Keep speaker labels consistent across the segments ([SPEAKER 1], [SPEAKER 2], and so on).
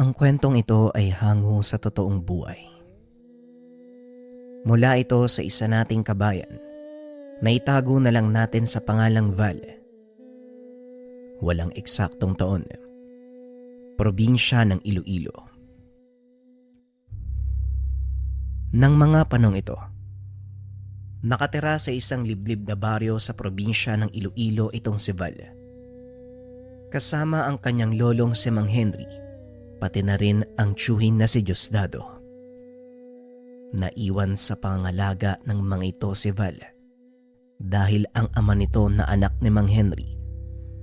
[SPEAKER 1] Ang kwentong ito ay hango sa totoong buhay. Mula ito sa isa nating kabayan na itago na lang natin sa pangalang Val. Walang eksaktong taon. Probinsya ng Iloilo. Nang mga panong ito, nakatira sa isang liblib na baryo sa probinsya ng Iloilo itong si Val. Kasama ang kanyang lolong si Mang Henry, pati na rin ang tiyuhin na si Diosdado. Naiwan sa pangangalaga ng mga ito si Val dahil ang ama nito na anak ni Mang Henry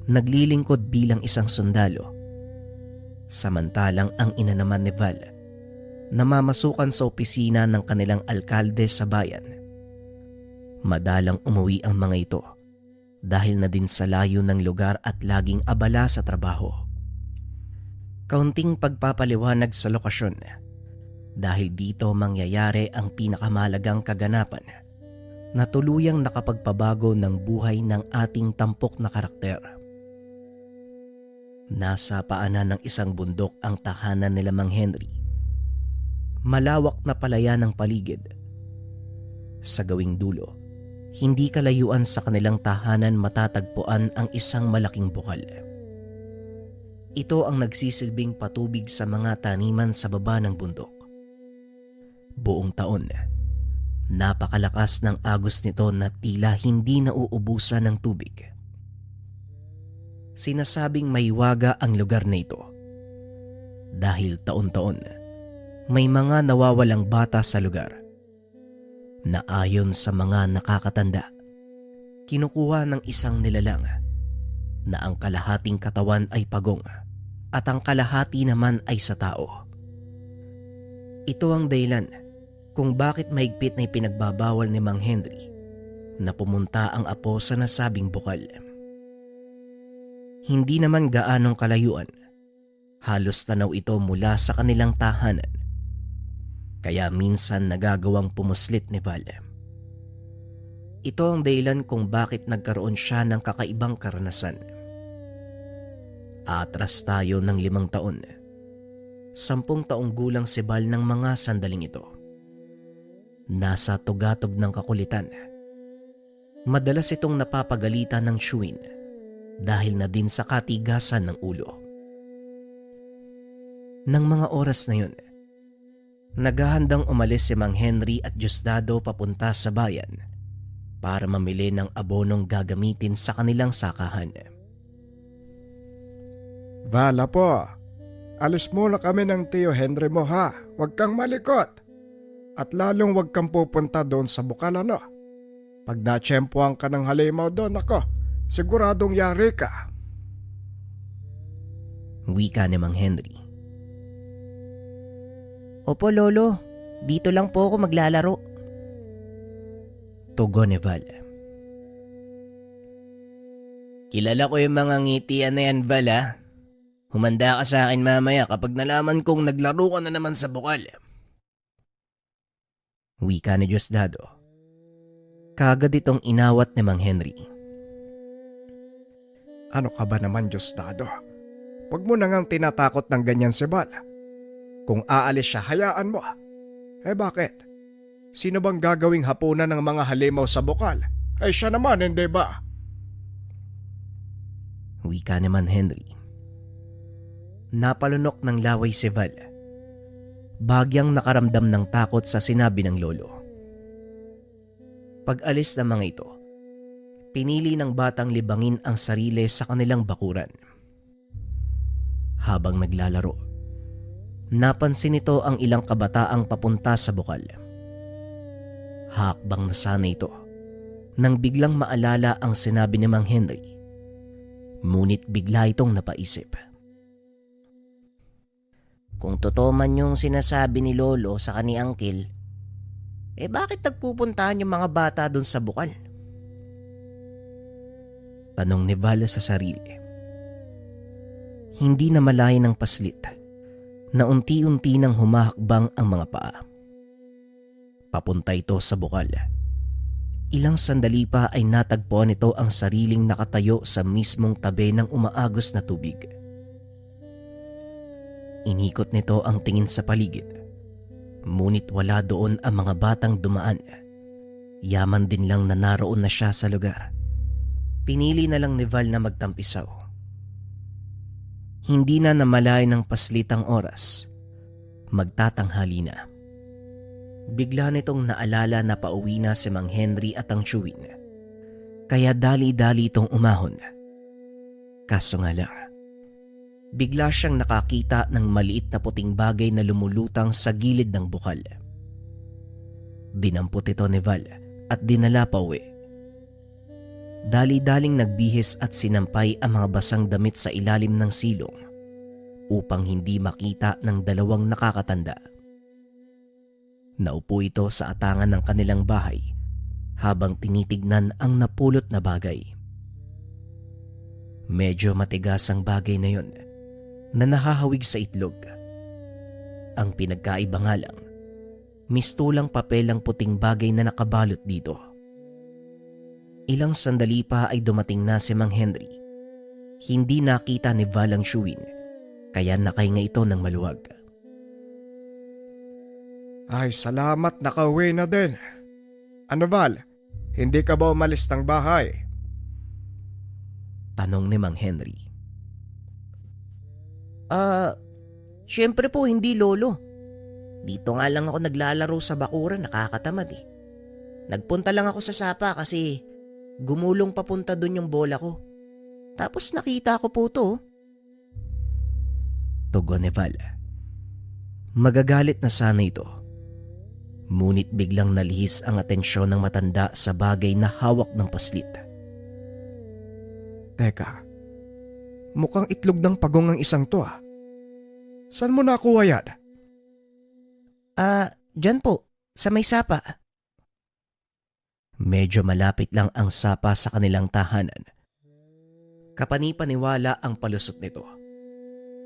[SPEAKER 1] naglilingkod bilang isang sundalo. Samantalang ang ina naman ni Val namamasukan sa opisina ng kanilang alkalde sa bayan. Madalang umuwi ang mga ito dahil na din sa layo ng lugar at laging abala sa trabaho. Kaunting pagpapaliwanag sa lokasyon dahil dito mangyayari ang pinakamahalagang kaganapan na tuluyang nakapagpabago ng buhay ng ating tampok na karakter. Nasa paanan ng isang bundok ang tahanan nila Mang Henry. Malawak na palayan ng paligid. Sa gawing dulo, hindi kalayuan sa kanilang tahanan matatagpuan ang isang malaking bukal. Ito ang nagsisilbing patubig sa mga taniman sa baba ng bundok. Buong taon, napakalakas ng agos nito na tila hindi nauubusan ng tubig. Sinasabing may waga ang lugar na ito dahil taon-taon may mga nawawalang bata sa lugar na ayon sa mga nakakatanda, kinukuha ng isang nilalang na ang kalahating katawan ay pagong at ang kalahati naman ay sa tao. Ito ang dahilan kung bakit mahigpit na ipinagbabawal ni Mang Henry na pumunta ang apo sa nasabing bukal. Hindi naman gaanong kalayuan, halos tanaw ito mula sa kanilang tahanan, kaya minsan nagagawang pumuslit ni Val. Ito ang dahilan kung bakit nagkaroon siya ng kakaibang karanasan. Atras tayo ng 5 taon. 10 taong gulang si Val ng mga sandaling ito. Nasa tugatog ng kakulitan. Madalas itong napapagalitan ng tiyuhin dahil na din sa katigasan ng ulo. Nang mga oras na yun, naghahandang umalis si Mang Henry at Diosdado papunta sa bayan para mamili ng abonong gagamitin sa kanilang sakahan.
[SPEAKER 2] Vala po, alis muna kami ng Tio Henry mo ha. Huwag kang malikot. At lalong huwag kang pupunta doon sa bukal ano. Pag natsyempohan ka ng halimaw doon ako, siguradong yari ka.
[SPEAKER 1] Wika ni Mang Henry. Opo lolo, dito lang po ako maglalaro. Tugon ni Val. Kilala ko yung mga ngitian na yan, Val ha. Humanda ka sa akin mamaya kapag nalaman kong naglaro ka na naman sa bukal. Wika ni Diosdado. Kagad itong inawat ni Mang Henry.
[SPEAKER 2] Ano ka ba naman, Diosdado? Huwag mo na ngang tinatakot ng ganyan si Val. Kung aalis siya, hayaan mo. Eh bakit? Sino bang gagawing hapunan ng mga halimaw sa bukal? Ay siya naman, hindi ba?
[SPEAKER 1] Wika ni Mang Henry. Napalunok ng laway si Val. Bagyang nakaramdam ng takot sa sinabi ng lolo. Pag-alis ng mga ito, pinili ng batang libangin ang sarili sa kanilang bakuran. Habang naglalaro, napansin nito ang ilang kabataang papunta sa bukal. Hakbang na sana ito nang biglang maalala ang sinabi ni Mang Henry. Ngunit bigla itong napaisip. Kung totoo man yung sinasabi ni lolo sa kani Uncle, bakit nagpupuntahan yung mga bata doon sa bukal? Tanong ni Val sa sarili. Hindi na malaya ng paslit na unti-unti nang humahakbang ang mga paa. Papunta ito sa bukal. Ilang sandali pa ay natagpuan nito ang sariling nakatayo sa mismong tabi ng umaagos na tubig. Inikot nito ang tingin sa paligid. Ngunit wala doon ang mga batang dumaan. Yaman din lang na naroon na siya sa lugar. Pinili na lang ni Val na magtampisaw. Hindi na namalay ng paslitang oras. Magtatanghali na. Bigla nitong naalala na pauwi na si Mang Henry at ang Chewin. Kaya dali-dali itong umahon. Kaso nga lang, bigla siyang nakakita ng maliit na puting bagay na lumulutang sa gilid ng bukal. Dinampot ito ni Val at dinala pa uwi. Dali-daling nagbihis at sinampay ang mga basang damit sa ilalim ng silong upang hindi makita ng dalawang nakakatanda. Naupo ito sa atangan ng kanilang bahay habang tinitignan ang napulot na bagay. Medyo matigas ang bagay na yon na nahahawig sa itlog. Ang pinagkaiba nga lang, mistulang papel ang puting bagay na nakabalot dito. Ilang sandali pa ay dumating na si Mang Henry. Hindi nakita ni Val ang Chewin, kaya nakahinga ito ng maluwag.
[SPEAKER 2] Ay, salamat, nakauwi na din. Ano Val, hindi ka ba umalis ng bahay?
[SPEAKER 1] Tanong ni Mang Henry. Siyempre po hindi lolo. Dito nga lang ako naglalaro sa bakuran, nakakatamad eh. Nagpunta lang ako sa sapa kasi gumulong papunta dun yung bola ko. Tapos nakita ko po to. Tugon ni Val. Magagalit na sana ito. Ngunit biglang nalihis ang atensyon ng matanda sa bagay na hawak ng paslit.
[SPEAKER 2] Teka, mukhang itlog ng pagong ang isang to ah. Saan mo nakuha yan?
[SPEAKER 1] Dyan po, sa may sapa. Medyo malapit lang ang sapa sa kanilang tahanan. Kapani-paniwala ang palusot nito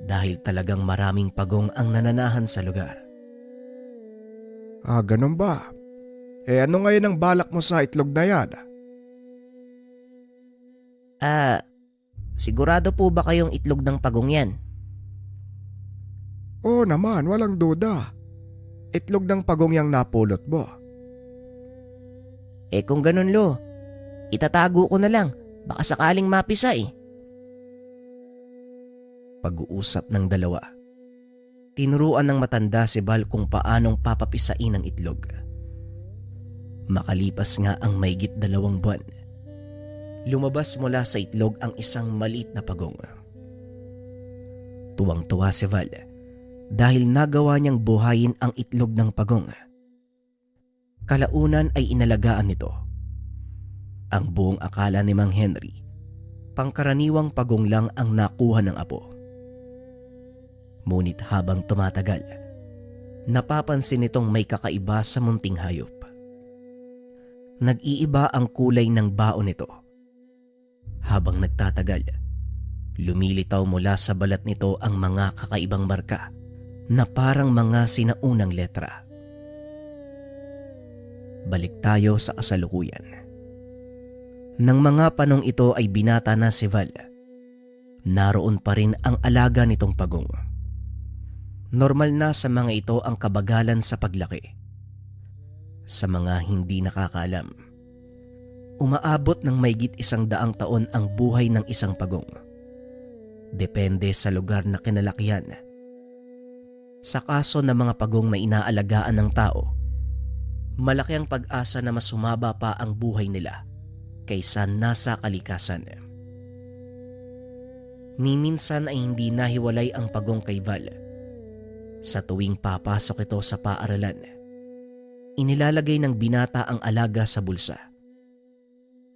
[SPEAKER 1] dahil talagang maraming pagong ang nananahan sa lugar.
[SPEAKER 2] Ganun ba? Ano ngayon ang balak mo sa itlog na yan?
[SPEAKER 1] Sigurado po ba kayong itlog ng pagong yan?
[SPEAKER 2] Oo naman, walang duda. Itlog ng pagong yang napulot mo.
[SPEAKER 1] Kung ganun lo, itatago ko na lang. Baka sakaling mapisa eh. Pag-uusap ng dalawa. Tinuruan ng matanda si Val kung paanong papapisain ang itlog. Makalipas nga ang mahigit 2 buwan, lumabas mula sa itlog ang isang maliit na pagong. Tuwang-tuwa si Val dahil nagawa niyang buhayin ang itlog ng pagong. Kalaunan ay inalagaan nito. Ang buong akala ni Mang Henry, pangkaraniwang pagong lang ang nakuha ng apo. Ngunit habang tumatagal, napapansin nitong may kakaiba sa munting hayop. Nag-iiba ang kulay ng baon nito. Habang nagtatagal, lumilitaw mula sa balat nito ang mga kakaibang marka na parang mga sinaunang letra. Balik tayo sa kasalukuyan. Nang mga panong ito ay binata na si Val, naroon pa rin ang alaga nitong pagong. Normal na sa mga ito ang kabagalan sa paglaki. Sa mga hindi nakakaalam, umaabot ng mahigit 100 taon ang buhay ng isang pagong. Depende sa lugar na kinalakihan. Sa kaso ng mga pagong na inaalagaan ng tao, malaki ang pag-asa na mas humaba pa ang buhay nila kaysa nasa kalikasan. Minsan ay hindi nahiwalay ang pagong kay Val. Sa tuwing papasok ito sa paaralan, inilalagay ng binata ang alaga sa bulsa.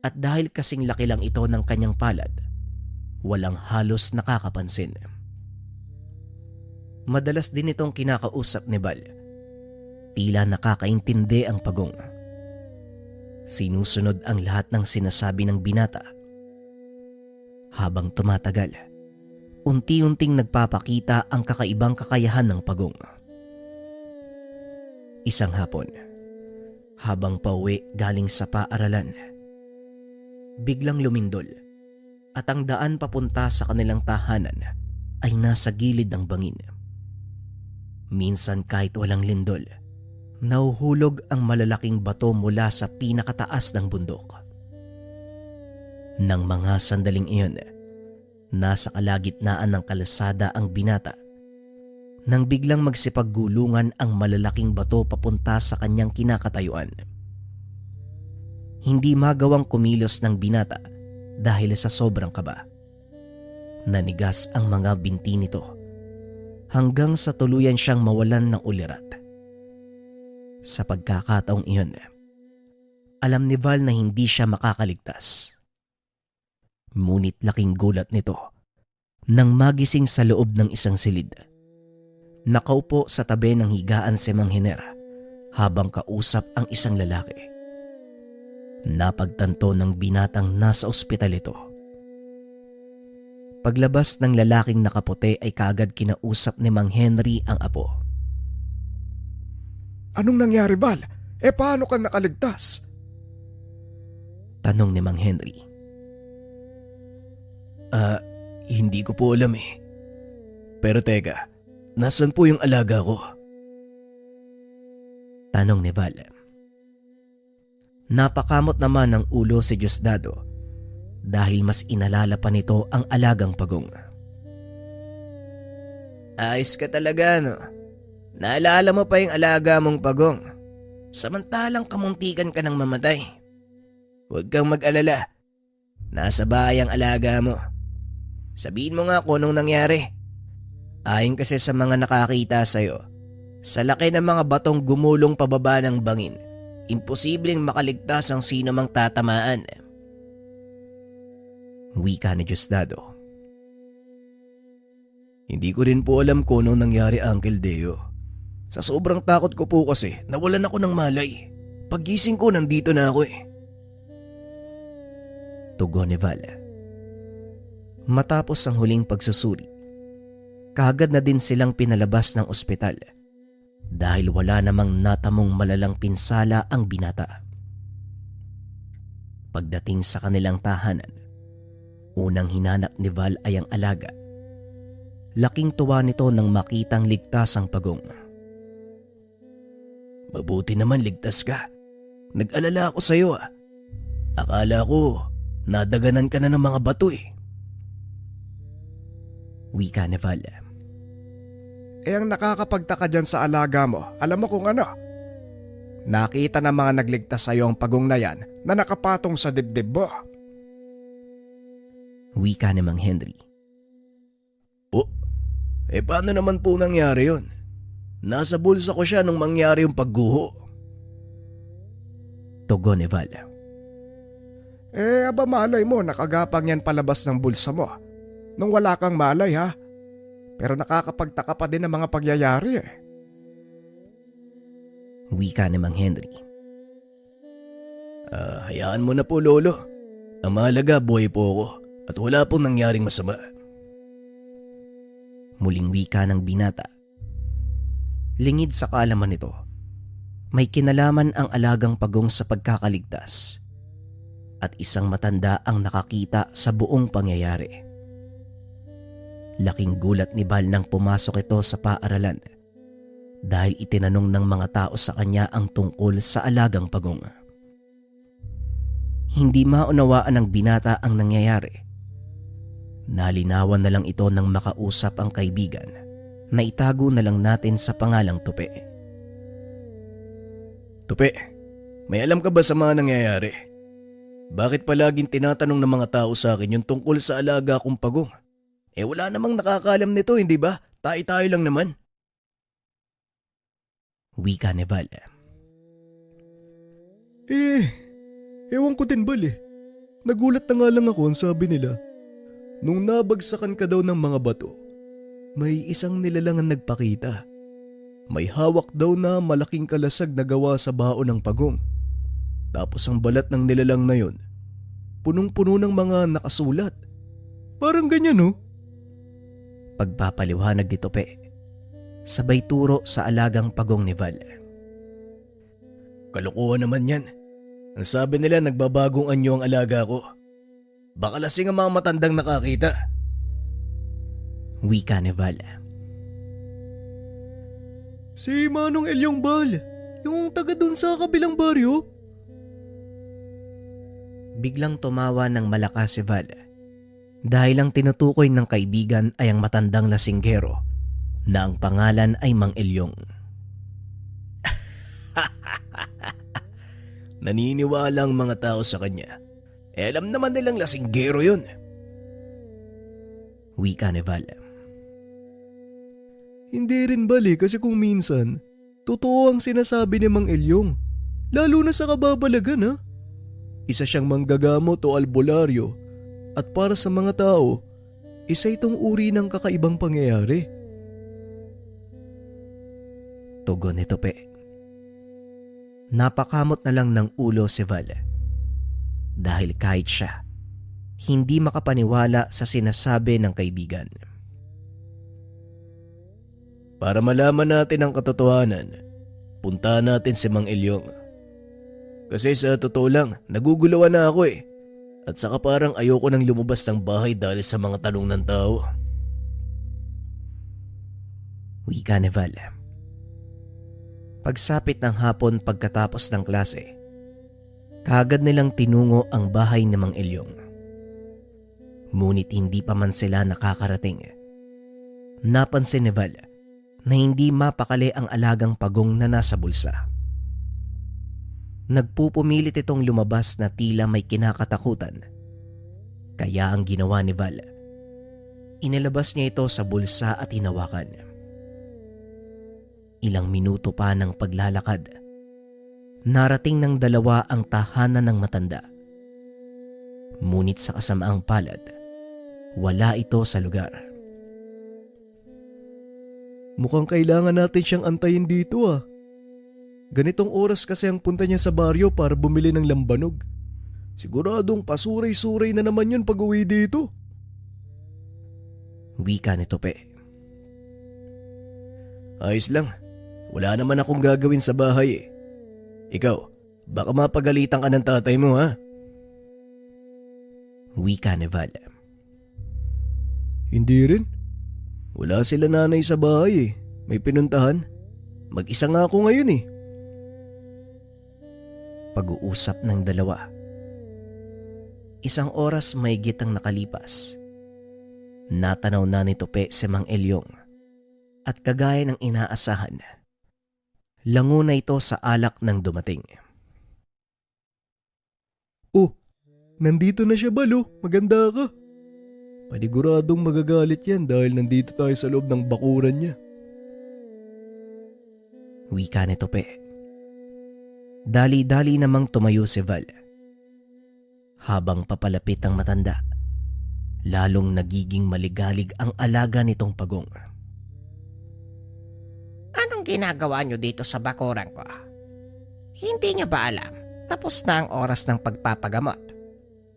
[SPEAKER 1] At dahil kasing laki lang ito ng kanyang palad, walang halos nakakapansin. Madalas din itong kinakausap ni Val. Tila nakakaintindi ang pagong. Sinusunod ang lahat ng sinasabi ng binata. Habang tumatagal, unti-unting nagpapakita ang kakaibang kakayahan ng pagong. Isang hapon, habang pauwi galing sa paaralan, biglang lumindol at ang daan papunta sa kanilang tahanan ay nasa gilid ng bangin. Minsan kahit walang lindol, nauhulog ang malalaking bato mula sa pinakataas ng bundok. Nang mga sandaling iyon, nasa kalagitnaan ng kalsada ang binata nang biglang magsipaggulungan ang malalaking bato papunta sa kanyang kinakatayuan. Hindi magawang kumilos ng binata dahil sa sobrang kaba. Nanigas ang mga binti nito hanggang sa tuluyan siyang mawalan ng ulirat. Sa pagkakataong iyon, alam ni Val na hindi siya makakaligtas. Ngunit laking gulat nito nang magising sa loob ng isang silid. Nakaupo sa tabi ng higaan si Mang Hiner habang kausap ang isang lalaki. Napagtanto ng binatang nasa ospital ito. Paglabas ng lalaking nakaputi ay kaagad kinausap ni Mang Henry ang apo.
[SPEAKER 2] Anong nangyari, Val? Paano ka nakaligtas?
[SPEAKER 1] Tanong ni Mang Henry. Hindi ko po alam eh. Pero teka, nasan po yung alaga ko? Tanong ni Val. Napakamot naman ng ulo si Diosdado dahil mas inalala pa nito ang alagang pagong. Ayos ka talaga, no? Naalala mo pa yung alaga mong pagong. Samantalang kamuntikan ka ng mamatay. Huwag kang mag-alala. Nasa bahay ang alaga mo. Sabihin mo nga kung anong nangyari. Ayon kasi sa mga nakakita sa'yo, sa laki ng mga batong gumulong pababa ng bangin, imposibleng makaligtas ang sino mang tatamaan. Wika ni Diosdado. Hindi ko rin po alam kung anong nangyari, Uncle Deo. Sa sobrang takot ko po kasi, nawalan ako ng malay. Paggising ko, nandito na ako eh. Tugon ni Val. Matapos ang huling pagsusuri, kaagad na din silang pinalabas ng ospital dahil wala namang natamong malalang pinsala ang binata. Pagdating sa kanilang tahanan, unang hinanap ni Val ay ang alaga. Laking tuwa nito nang makitang ligtas ang pagong. Mabuti naman ligtas ka. Nag-alala ako sa iyo ah. Akala ko nadaganan ka na ng mga bato eh. Wika ni Val.
[SPEAKER 2] Ang nakakapagtaka dyan sa alaga mo, alam mo kung ano? Nakita ng mga nagligtas sa'yo ang pagong na yan na nakapatong sa dibdib mo.
[SPEAKER 1] Wika ni Mang Henry.
[SPEAKER 3] Paano naman po nangyari yun? Nasa bulsa ko siya nung mangyari yung pagguho.
[SPEAKER 1] Tugon ni Val.
[SPEAKER 2] Aba malay mo, nakagapang yan palabas ng bulsa mo. Nung wala kang malay ha. Pero nakakapagtaka pa din ang mga pagyayari eh.
[SPEAKER 1] Wika ni Mang Henry.
[SPEAKER 3] Hayaan mo na po, Lolo. Ang mahalaga, buhay po ako at wala pong nangyaring masama.
[SPEAKER 1] Muling wika ng binata. Lingid sa kaalaman nito, may kinalaman ang alagang pagong sa pagkakaligtas at isang matanda ang nakakita sa buong pangyayari. Laking gulat ni Val nang pumasok ito sa paaralan dahil itinanong ng mga tao sa kanya ang tungkol sa alagang pagong. Hindi maunawaan ng binata ang nangyayari. Nalinawan na lang ito nang makausap ang kaibigan na itago na lang natin sa pangalang Tupe.
[SPEAKER 3] Tupe, may alam ka ba sa mga nangyayari? Bakit palaging tinatanong ng mga tao sa akin yung tungkol sa alaga kong pagong? Wala namang nakakaalam nito, hindi ba? Tayo-tayo lang naman.
[SPEAKER 1] Wika ni Val.
[SPEAKER 3] Ewan ko din, Bal eh. Nagulat na nga lang ako ang sabi nila. Nung nabagsakan ka daw ng mga bato, may isang nilalang ang nagpakita. May hawak daw na malaking kalasag na gawa sa baon ng pagong. Tapos ang balat ng nilalang na yon, punong-puno ng mga nakasulat. Parang ganyan, no?
[SPEAKER 1] Pagpapaliwanag ni Tupe, sabay turo sa alagang pagong ni Val.
[SPEAKER 3] Kalokohan naman yan. Ang sabi nila nagbabagong anyo ang alaga ko. Baka lasing ang mga matandang nakakita.
[SPEAKER 1] Wika ni Val.
[SPEAKER 3] Si Manong Elyong Bal, yung taga dun sa kabilang baryo.
[SPEAKER 1] Biglang tumawa ng malakas si Val dahil ang tinutukoy ng kaibigan ay ang matandang lasinggero na ang pangalan ay Mang Elyong.
[SPEAKER 3] Naniniwala ang mga tao sa kanya. Alam naman nilang lasinggero yun.
[SPEAKER 1] Wika ni Val.
[SPEAKER 3] Hindi rin bali kasi kung minsan, totoo ang sinasabi ni Mang Elyong. Lalo na sa kababalagan ha. Isa siyang manggagamot o albularyo at para sa mga tao, isa itong uri ng kakaibang pangyayari.
[SPEAKER 1] Tugon ni Tope. Napakamot na lang ng ulo si Val dahil kahit siya, hindi makapaniwala sa sinasabi ng kaibigan.
[SPEAKER 3] Para malaman natin ang katotohanan, puntahan natin si Mang Elyong. Kasi sa totoo lang, naguguluhan na ako eh. At saka parang ayoko nang lumabas ng bahay dahil sa mga tanong ng tao.
[SPEAKER 1] Wika ni Val. Pagsapit ng hapon pagkatapos ng klase, kaagad nilang tinungo ang bahay ni Mang Elyong. Ngunit hindi pa man sila nakakarating. Napansin ni Val na hindi mapakali ang alagang pagong na nasa bulsa. Nagpupumilit itong lumabas na tila may kinakatakutan. Kaya ang ginawa ni Val, inilabas niya ito sa bulsa at hinawakan. Ilang minuto pa ng paglalakad, narating ng dalawa ang tahanan ng matanda. Ngunit sa kasamaang palad, wala ito sa lugar.
[SPEAKER 3] Mukhang kailangan natin siyang antayin dito ah. Ganitong oras kasi ang punta niya sa baryo para bumili ng lambanog. Siguradong pasuray-suray na naman yun pag uwi dito.
[SPEAKER 1] Wika ni Tope.
[SPEAKER 3] Ayos lang. Wala naman akong gagawin sa bahay eh. Ikaw, baka mapagalitan ka ng tatay mo ha?
[SPEAKER 1] Wika ni Val.
[SPEAKER 3] Hindi rin. Wala sila nanay sa bahay eh. May pinuntahan. Mag-isa nga ako ngayon eh.
[SPEAKER 1] Pag-uusap ng dalawa. Isang oras mahigit ang nakalipas. Natanaw na ni Tope si Mang Elyong at kagaya ng inaasahan, lango na ito sa alak ng dumating.
[SPEAKER 3] Oh, nandito na siya Balo. Maganda ka. Paniguradong magagalit yan dahil nandito tayo sa loob ng bakuran niya.
[SPEAKER 1] Wika ni Tope. Dali-dali namang tumayo si Val. Habang papalapit ang matanda, lalong nagiging maligalig ang alaga nitong pagong.
[SPEAKER 4] Anong ginagawa nyo dito sa bakuran ko? Hindi nyo ba alam? Tapos na ang oras ng pagpapagamot.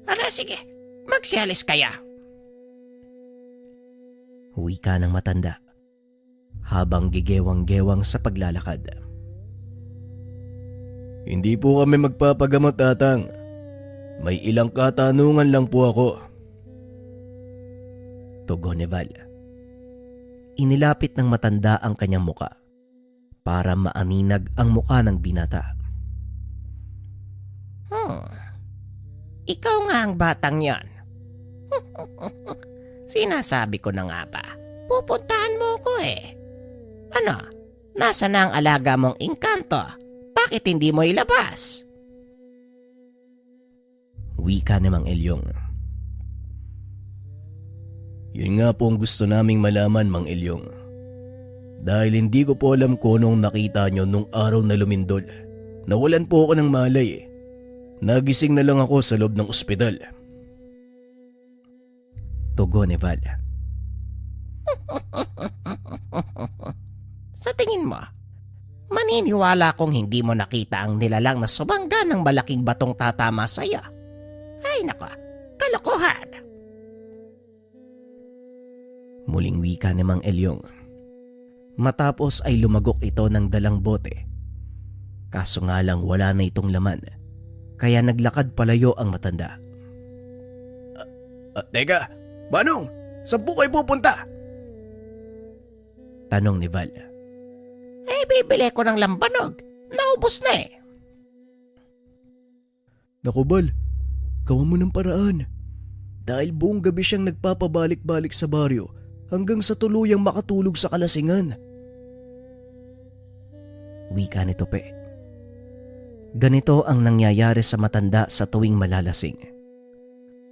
[SPEAKER 4] Ala sige, magsialis kaya.
[SPEAKER 1] Wika ng matanda habang gigewang-gewang sa paglalakad.
[SPEAKER 3] Hindi po kami magpapagamot, Tatang. May ilang katanungan lang po ako.
[SPEAKER 1] Tugon ni Val. Inilapit ng matanda ang kanyang muka para maaninag ang muka ng binata.
[SPEAKER 4] Ikaw nga ang batang yan. Sinasabi ko na nga ba, pupuntahan mo ko eh. Ano, nasa na ang alaga mong engkanto? Bakit hindi mo ilabas?
[SPEAKER 1] Wika ni Mang Elyong.
[SPEAKER 3] Yun nga po ang gusto naming malaman, Mang Elyong. Dahil hindi ko po alam kung anong nakita nyo nung araw na lumindol. Nawalan po ako ng malay eh. Nagising na lang ako sa loob ng ospital.
[SPEAKER 1] Tugon ni Val.
[SPEAKER 4] Sa tingin mo, maniniwala kong hindi mo nakita ang nilalang na subangga ng malaking batong tatama sa'yo. Ay nako, kalokohan.
[SPEAKER 1] Muling wika ni Mang Elyong. Matapos ay lumagok ito ng dalang bote. Kaso nga lang wala na itong laman, kaya naglakad palayo ang matanda.
[SPEAKER 3] Teka, Manong, saan po kayo pupunta?
[SPEAKER 1] Tanong ni Val.
[SPEAKER 4] Eh Bibili ko ng lambanog. Naubos na eh.
[SPEAKER 3] Naku Bal, gawa mo ng paraan. Dahil buong gabi siyang nagpapabalik-balik sa baryo hanggang sa tuluyang makatulog sa kalasingan.
[SPEAKER 1] Wika ni Tope. Ganito ang nangyayari sa matanda sa tuwing malalasing.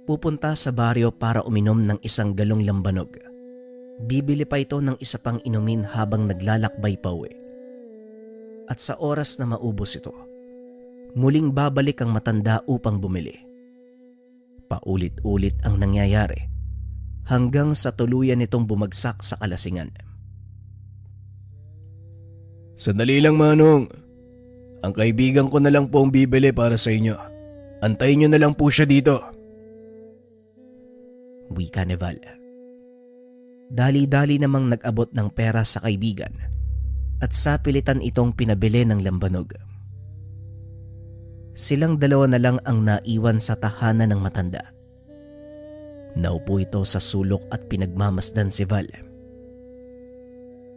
[SPEAKER 1] Pupunta sa baryo para uminom ng isang galong lambanog. Bibili pa ito ng isa pang inumin habang naglalakbay pa uwi. At sa oras na maubos ito, muling babalik ang matanda upang bumili. Paulit-ulit ang nangyayari hanggang sa tuluyan nitong bumagsak sa kalasingan.
[SPEAKER 3] Sandali lang Manong. Ang kaibigan ko na lang po ang bibili para sa inyo. Antayin nyo na lang po siya dito.
[SPEAKER 1] Wika ni Val. Dali-dali namang nag-abot ng pera sa kaibigan at sa pilitan itong pinabili ng lambanog. Silang dalawa na lang ang naiwan sa tahanan ng matanda. Naupo ito sa sulok at pinagmamasdan si Val.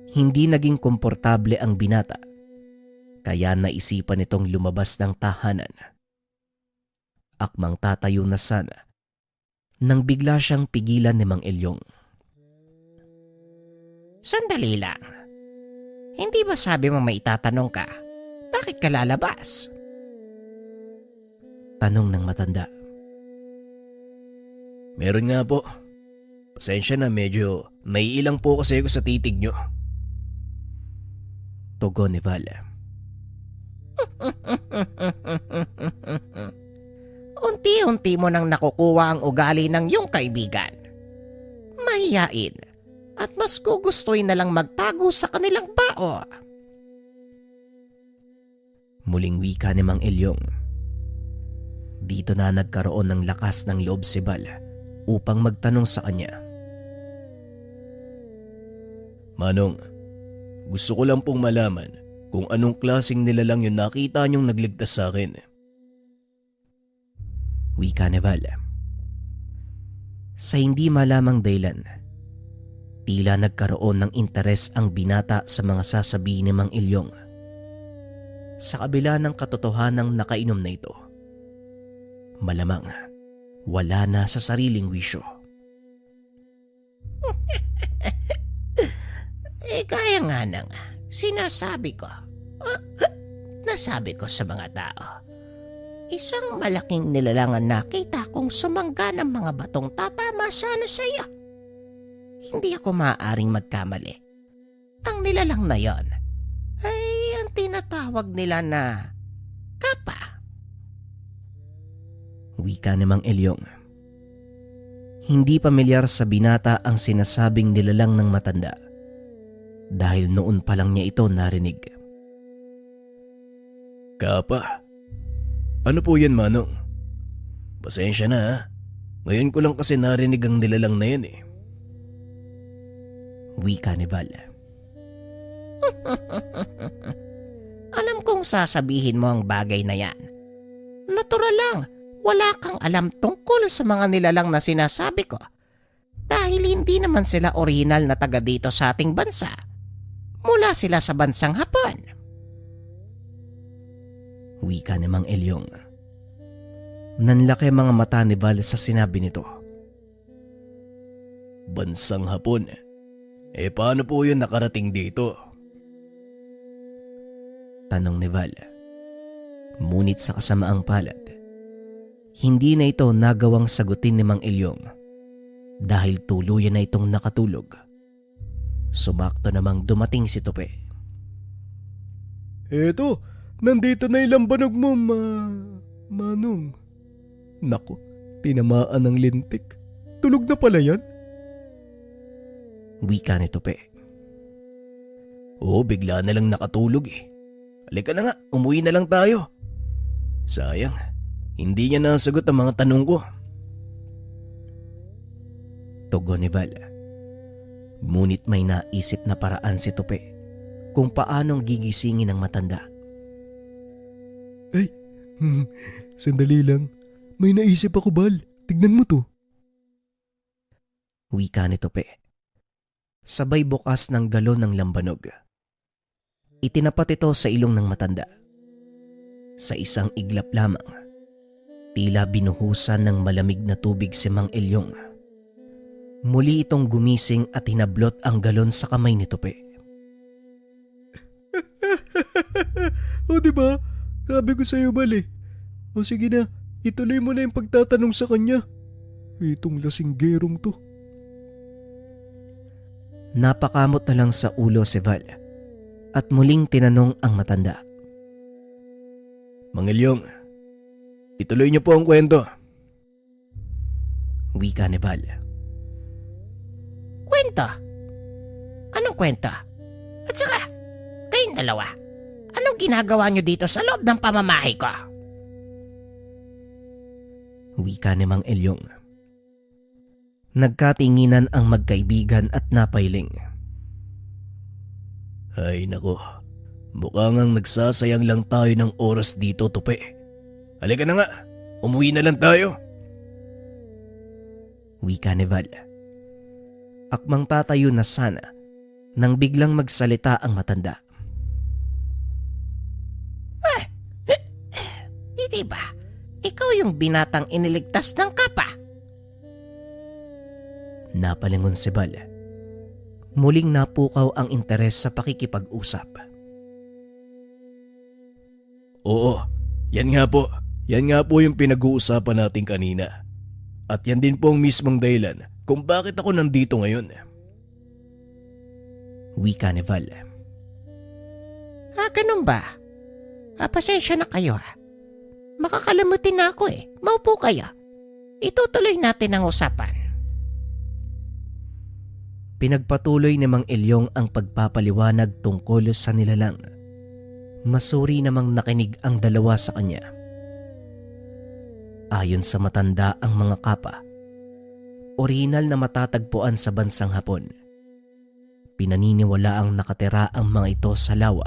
[SPEAKER 1] Hindi naging komportable ang binata, kaya naisipan nitong lumabas ng tahanan. Akmang tatayo na sana nang bigla siyang pigilan ni Mang Elyong.
[SPEAKER 4] Sandali lang. Hindi ba sabi mo may itatanong ka? Bakit ka lalabas?
[SPEAKER 1] Tanong ng matanda.
[SPEAKER 3] Meron nga po. Pasensya na, medyo naiilang po kasi ako sa titig nyo.
[SPEAKER 1] Tugon ni Val.
[SPEAKER 4] Unti-unti mo nang nakukuha ang ugali ng iyong kaibigan. Mahiyain at mas gugustuhin na lang magtago sa kanilang bao.
[SPEAKER 1] Muling wika ni Mang Elyong. Dito na nagkaroon ng lakas ng loob si Val upang magtanong sa kanya.
[SPEAKER 3] Manong, gusto ko lang pong malaman kung anong klaseng nilalang yung nakita niyong nagligtas sa akin.
[SPEAKER 1] Wika ni Val. Sa hindi malamang dahilan, tila nagkaroon ng interes ang binata sa mga sasabihin ni Mang Elyong. Sa kabila ng katotohanang nakainom na ito, malamang wala na sa sariling wisyo.
[SPEAKER 4] Kaya nga nang sinasabi ko, nasabi ko sa mga tao, isang malaking nilalangan nakita kong sumangga ng mga batong tatama sana sa iyo. Hindi ako maaaring magkamali. Ang nilalang na yon ay ang tinatawag nila na kapa.
[SPEAKER 1] Wika ni Mang Elyong. Hindi pamilyar sa binata ang sinasabing nilalang ng matanda dahil noon pa lang niya ito narinig.
[SPEAKER 3] Kapa? Ano po yan, Manong? Pasensya na ha. Ngayon ko lang kasi narinig ang nilalang na yan eh.
[SPEAKER 1] Wika ni Val.
[SPEAKER 4] Alam kong sasabihin mo ang bagay na yan. Natural lang, wala kang alam tungkol sa mga nilalang na sinasabi ko. Dahil hindi naman sila orihinal na taga dito sa ating bansa. Mula sila sa bansang Hapon.
[SPEAKER 1] Wika ni Mang Elyong. Nanlaki mga mata ni Val sa sinabi nito.
[SPEAKER 3] Bansang Hapon? Paano po yun nakarating dito?
[SPEAKER 1] Tanong ni Val. Ngunit sa kasamaang palad, hindi na ito nagawang sagutin ni Mang Elyong dahil tuluyan na itong nakatulog. Sumakto namang dumating si Tope.
[SPEAKER 3] Eto, nandito na yung lambanog mo, Manong. Naku, tinamaan ng lintik. Tulog na pala yan?
[SPEAKER 1] Wika ni Tope.
[SPEAKER 3] Oo, bigla na lang nakatulog eh. Halika na nga, umuwi na lang tayo. Sayang, hindi niya nasagot ang mga tanong ko.
[SPEAKER 1] Tugon ni Val. Ngunit may naisip na paraan si Tope kung paanong gigisingin ang matanda.
[SPEAKER 3] Ay, sandali lang. May naisip ako, Bal. Tignan mo to.
[SPEAKER 1] Wika ni Tope. Sabay bukas ng galon ng lambanog. Itinapat ito sa ilong ng matanda. Sa isang iglap lamang, tila binuhusan ng malamig na tubig si Mang Elyong. Muli itong gumising at hinablot ang galon sa kamay ni Tupi.
[SPEAKER 3] O diba? Sabi ko sa'yo, Bal eh. O sige na, ituloy mo na yung pagtatanong sa kanya. Itong lasinggerong to.
[SPEAKER 1] Napakamot na lang sa ulo si Val at muling tinanong ang matanda.
[SPEAKER 3] Mang Elyong, ituloy niyo po ang kwento.
[SPEAKER 1] Wika ni Val.
[SPEAKER 4] Kwento? Anong kwento? At saka, kayong dalawa, anong ginagawa nyo dito sa loob ng pamamahay ko?
[SPEAKER 1] Wika ni Mang Elyong. Nagkatinginan ang magkaibigan at napailing.
[SPEAKER 3] Ay nako, mukhang ang nagsasayang lang tayo ng oras dito, Tupi. Halika na nga, umuwi na lang tayo.
[SPEAKER 1] Wika ni Val. Akmang tatayo na sana nang biglang magsalita ang matanda.
[SPEAKER 4] Hindi ba? Ikaw yung binatang iniligtas ng kapa.
[SPEAKER 1] Napalingon si Val. Muling napukaw ang interes sa pakikipag-usap.
[SPEAKER 3] Oo, yan nga po. Yan nga po yung pinag-uusapan natin kanina. At yan din po ang mismong dahilan kung bakit ako nandito ngayon.
[SPEAKER 1] Wika ni Val.
[SPEAKER 4] Ganun ba? Pasensya na kayo ha. Makakalamutin na ako eh. Maupo kayo. Itutuloy natin ang usapan.
[SPEAKER 1] Pinagpatuloy ni Mang Elyong ang pagpapaliwanag tungkol sa nilalang. Masuri namang nakinig ang dalawa sa kanya. Ayon sa matanda ang mga kapa, orihinal na matatagpuan sa bansang Hapon. Pinaniniwala ang nakatira ang mga ito sa lawa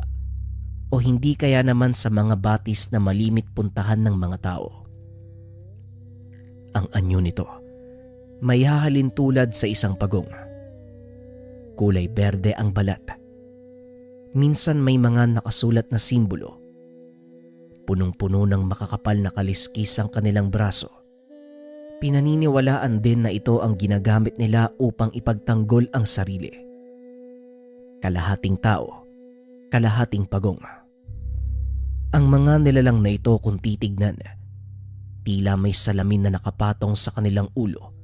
[SPEAKER 1] o hindi kaya naman sa mga batis na malimit puntahan ng mga tao. Ang anyo nito may hahalin tulad sa isang pagong. Kulay berde ang balat. Minsan may mga nakasulat na simbolo. Punong-puno ng makakapal na kaliskis ang kanilang braso. Pinaniniwalaan din na ito ang ginagamit nila upang ipagtanggol ang sarili. Kalahating tao, kalahating pagong. Ang mga nilalang na ito kung titignan, tila may salamin na nakapatong sa kanilang ulo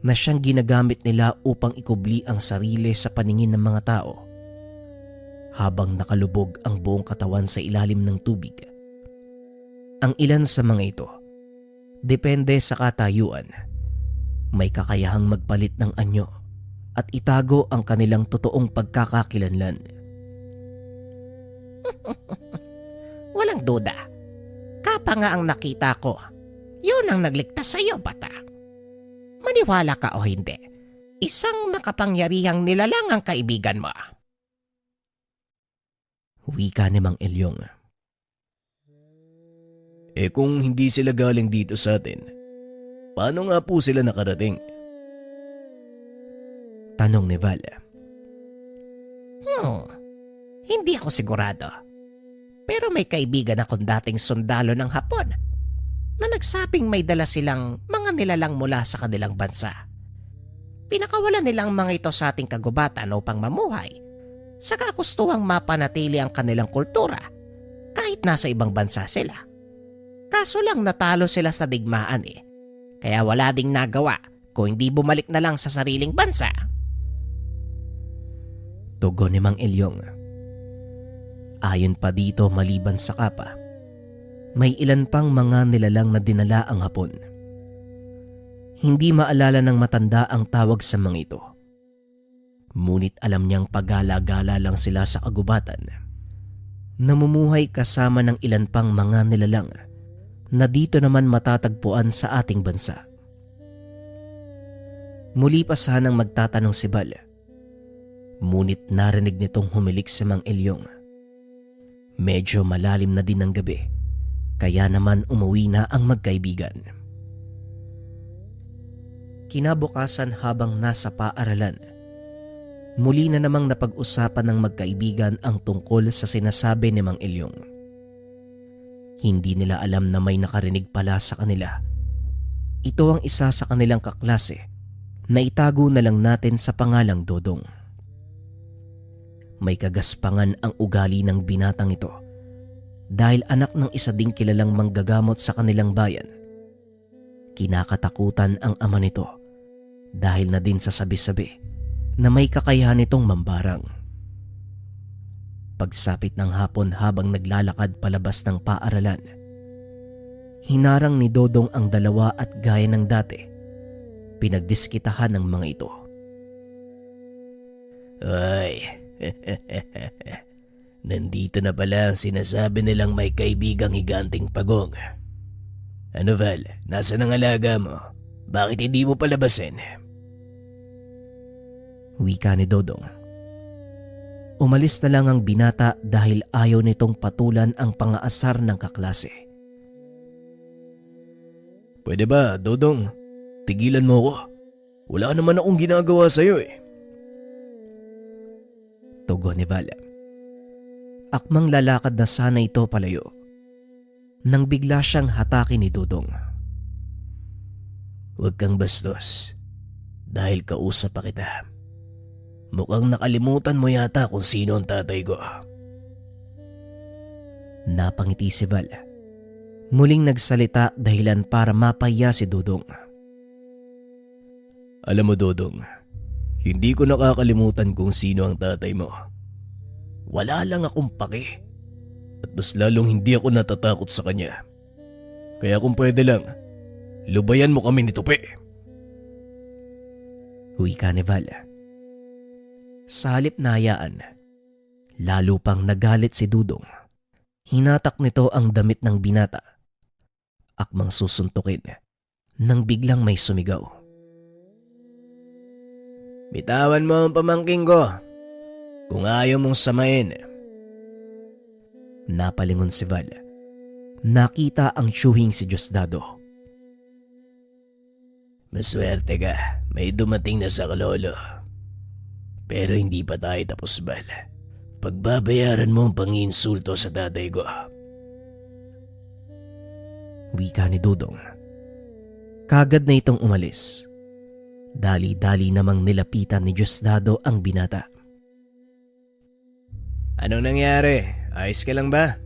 [SPEAKER 1] na siyang ginagamit nila upang ikubli ang sarili sa paningin ng mga tao. Habang nakalubog ang buong katawan sa ilalim ng tubig. Ang ilan sa mga ito, depende sa katayuan, may kakayahang magpalit ng anyo at itago ang kanilang totoong pagkakakilanlan.
[SPEAKER 4] Walang duda. Kapa nga ang nakita ko. Yun ang nagligtas sa iyo, bata. Maniwala ka o hindi, isang makapangyarihang nilalang ang kaibigan mo.
[SPEAKER 1] Wika ni Mang Elyong.
[SPEAKER 3] Kung hindi sila galing dito sa atin, paano nga po sila nakarating?
[SPEAKER 1] Tanong ni Val.
[SPEAKER 4] Hindi ako sigurado. Pero may kaibigan akong dating sundalo ng Hapon na nagsabing may dala silang mga nilalang mula sa kanilang bansa. Pinakawalan nilang mga ito sa ating kagubatan upang mamuhay sa kagustuhang mapanatili ang kanilang kultura kahit nasa ibang bansa sila. Kaso lang natalo sila sa digmaan eh, kaya wala ding nagawa kung hindi bumalik na lang sa sariling bansa.
[SPEAKER 1] Tugon ni Mang Elyong. Ayon pa dito maliban sa kapa, may ilan pang mga nilalang na dinala ang Hapon. Hindi maalala ng matanda ang tawag sa mga ito. Ngunit alam niyang pagala-gala lang sila sa kagubatan. Namumuhay kasama ng ilan pang mga nilalang na dito naman matatagpuan sa ating bansa. Muli pa sanang magtatanong si Val. Ngunit narinig nitong humilik si Mang Elyong. Medyo malalim na din ang gabi, kaya naman umuwi na ang magkaibigan. Kinabukasan habang nasa paaralan, Muli na namang napag-usapan ng magkaibigan ang tungkol sa sinasabi ni Mang Elyong. Hindi nila alam na may nakarinig pala sa kanila. Ito ang isa sa kanilang kaklase na itago na lang natin sa pangalang Dodong. May kagaspangan ang ugali ng binatang ito dahil anak ng isa ding kilalang manggagamot sa kanilang bayan. Kinakatakutan ang ama nito dahil na din sa sabi-sabi na may kakayahan nitong mambarang. Pagsapit ng hapon habang naglalakad palabas ng paaralan, hinarang ni Dodong ang dalawa at gaya ng dati, pinagdiskitahan ng mga ito.
[SPEAKER 3] Ay, nandito na pala ang sinasabi nilang may kaibigang higanting pagong. Ano Val, nasaan ang alaga mo? Bakit hindi mo palabasin?
[SPEAKER 1] Wika ni Dodong. Umalis na lang ang binata dahil ayaw nitong patulan ang pangaasar ng kaklase.
[SPEAKER 3] Pwede ba, Dodong? Tigilan mo ko. Wala naman akong ginagawa sa'yo eh.
[SPEAKER 1] Tugon ni Val. Akmang lalakad na sana ito palayo nang bigla siyang hatakin ni Dodong.
[SPEAKER 3] Huwag kang bastos. Dahil kausap pa kita. Mukhang nakalimutan mo yata kung sino ang tatay ko.
[SPEAKER 1] Napangiti si Val. Muling nagsalita dahilan para mapahiya si Dodong.
[SPEAKER 3] Alam mo Dodong, hindi ko nakakalimutan kung sino ang tatay mo. Wala lang akong pake. At mas lalong hindi ako natatakot sa kanya. Kaya kung pwede lang, lubayan mo kami ni Tupi.
[SPEAKER 1] Wika ni Val. Sa halip na hayaan, lalo pang nagalit si Dudong. Hinatak nito ang damit ng binata. Akmang susuntukin nang biglang may sumigaw.
[SPEAKER 3] Bitawan mo ang pamangking ko. Kung ayaw mong samain.
[SPEAKER 1] Napalingon si Val. Nakita ang tiyuhing si Diosdado.
[SPEAKER 3] Maswerte ka, may dumating na sa kalolo. Pero hindi pa tayo tapos, Val. Pagbabayaran mo ang panginsulto sa tatay ko.
[SPEAKER 1] Wika ni Dudong. Kagad na itong umalis. Dali-dali namang nilapitan ni Diosdado ang binata.
[SPEAKER 3] Anong nangyari? Ayos ka lang ba?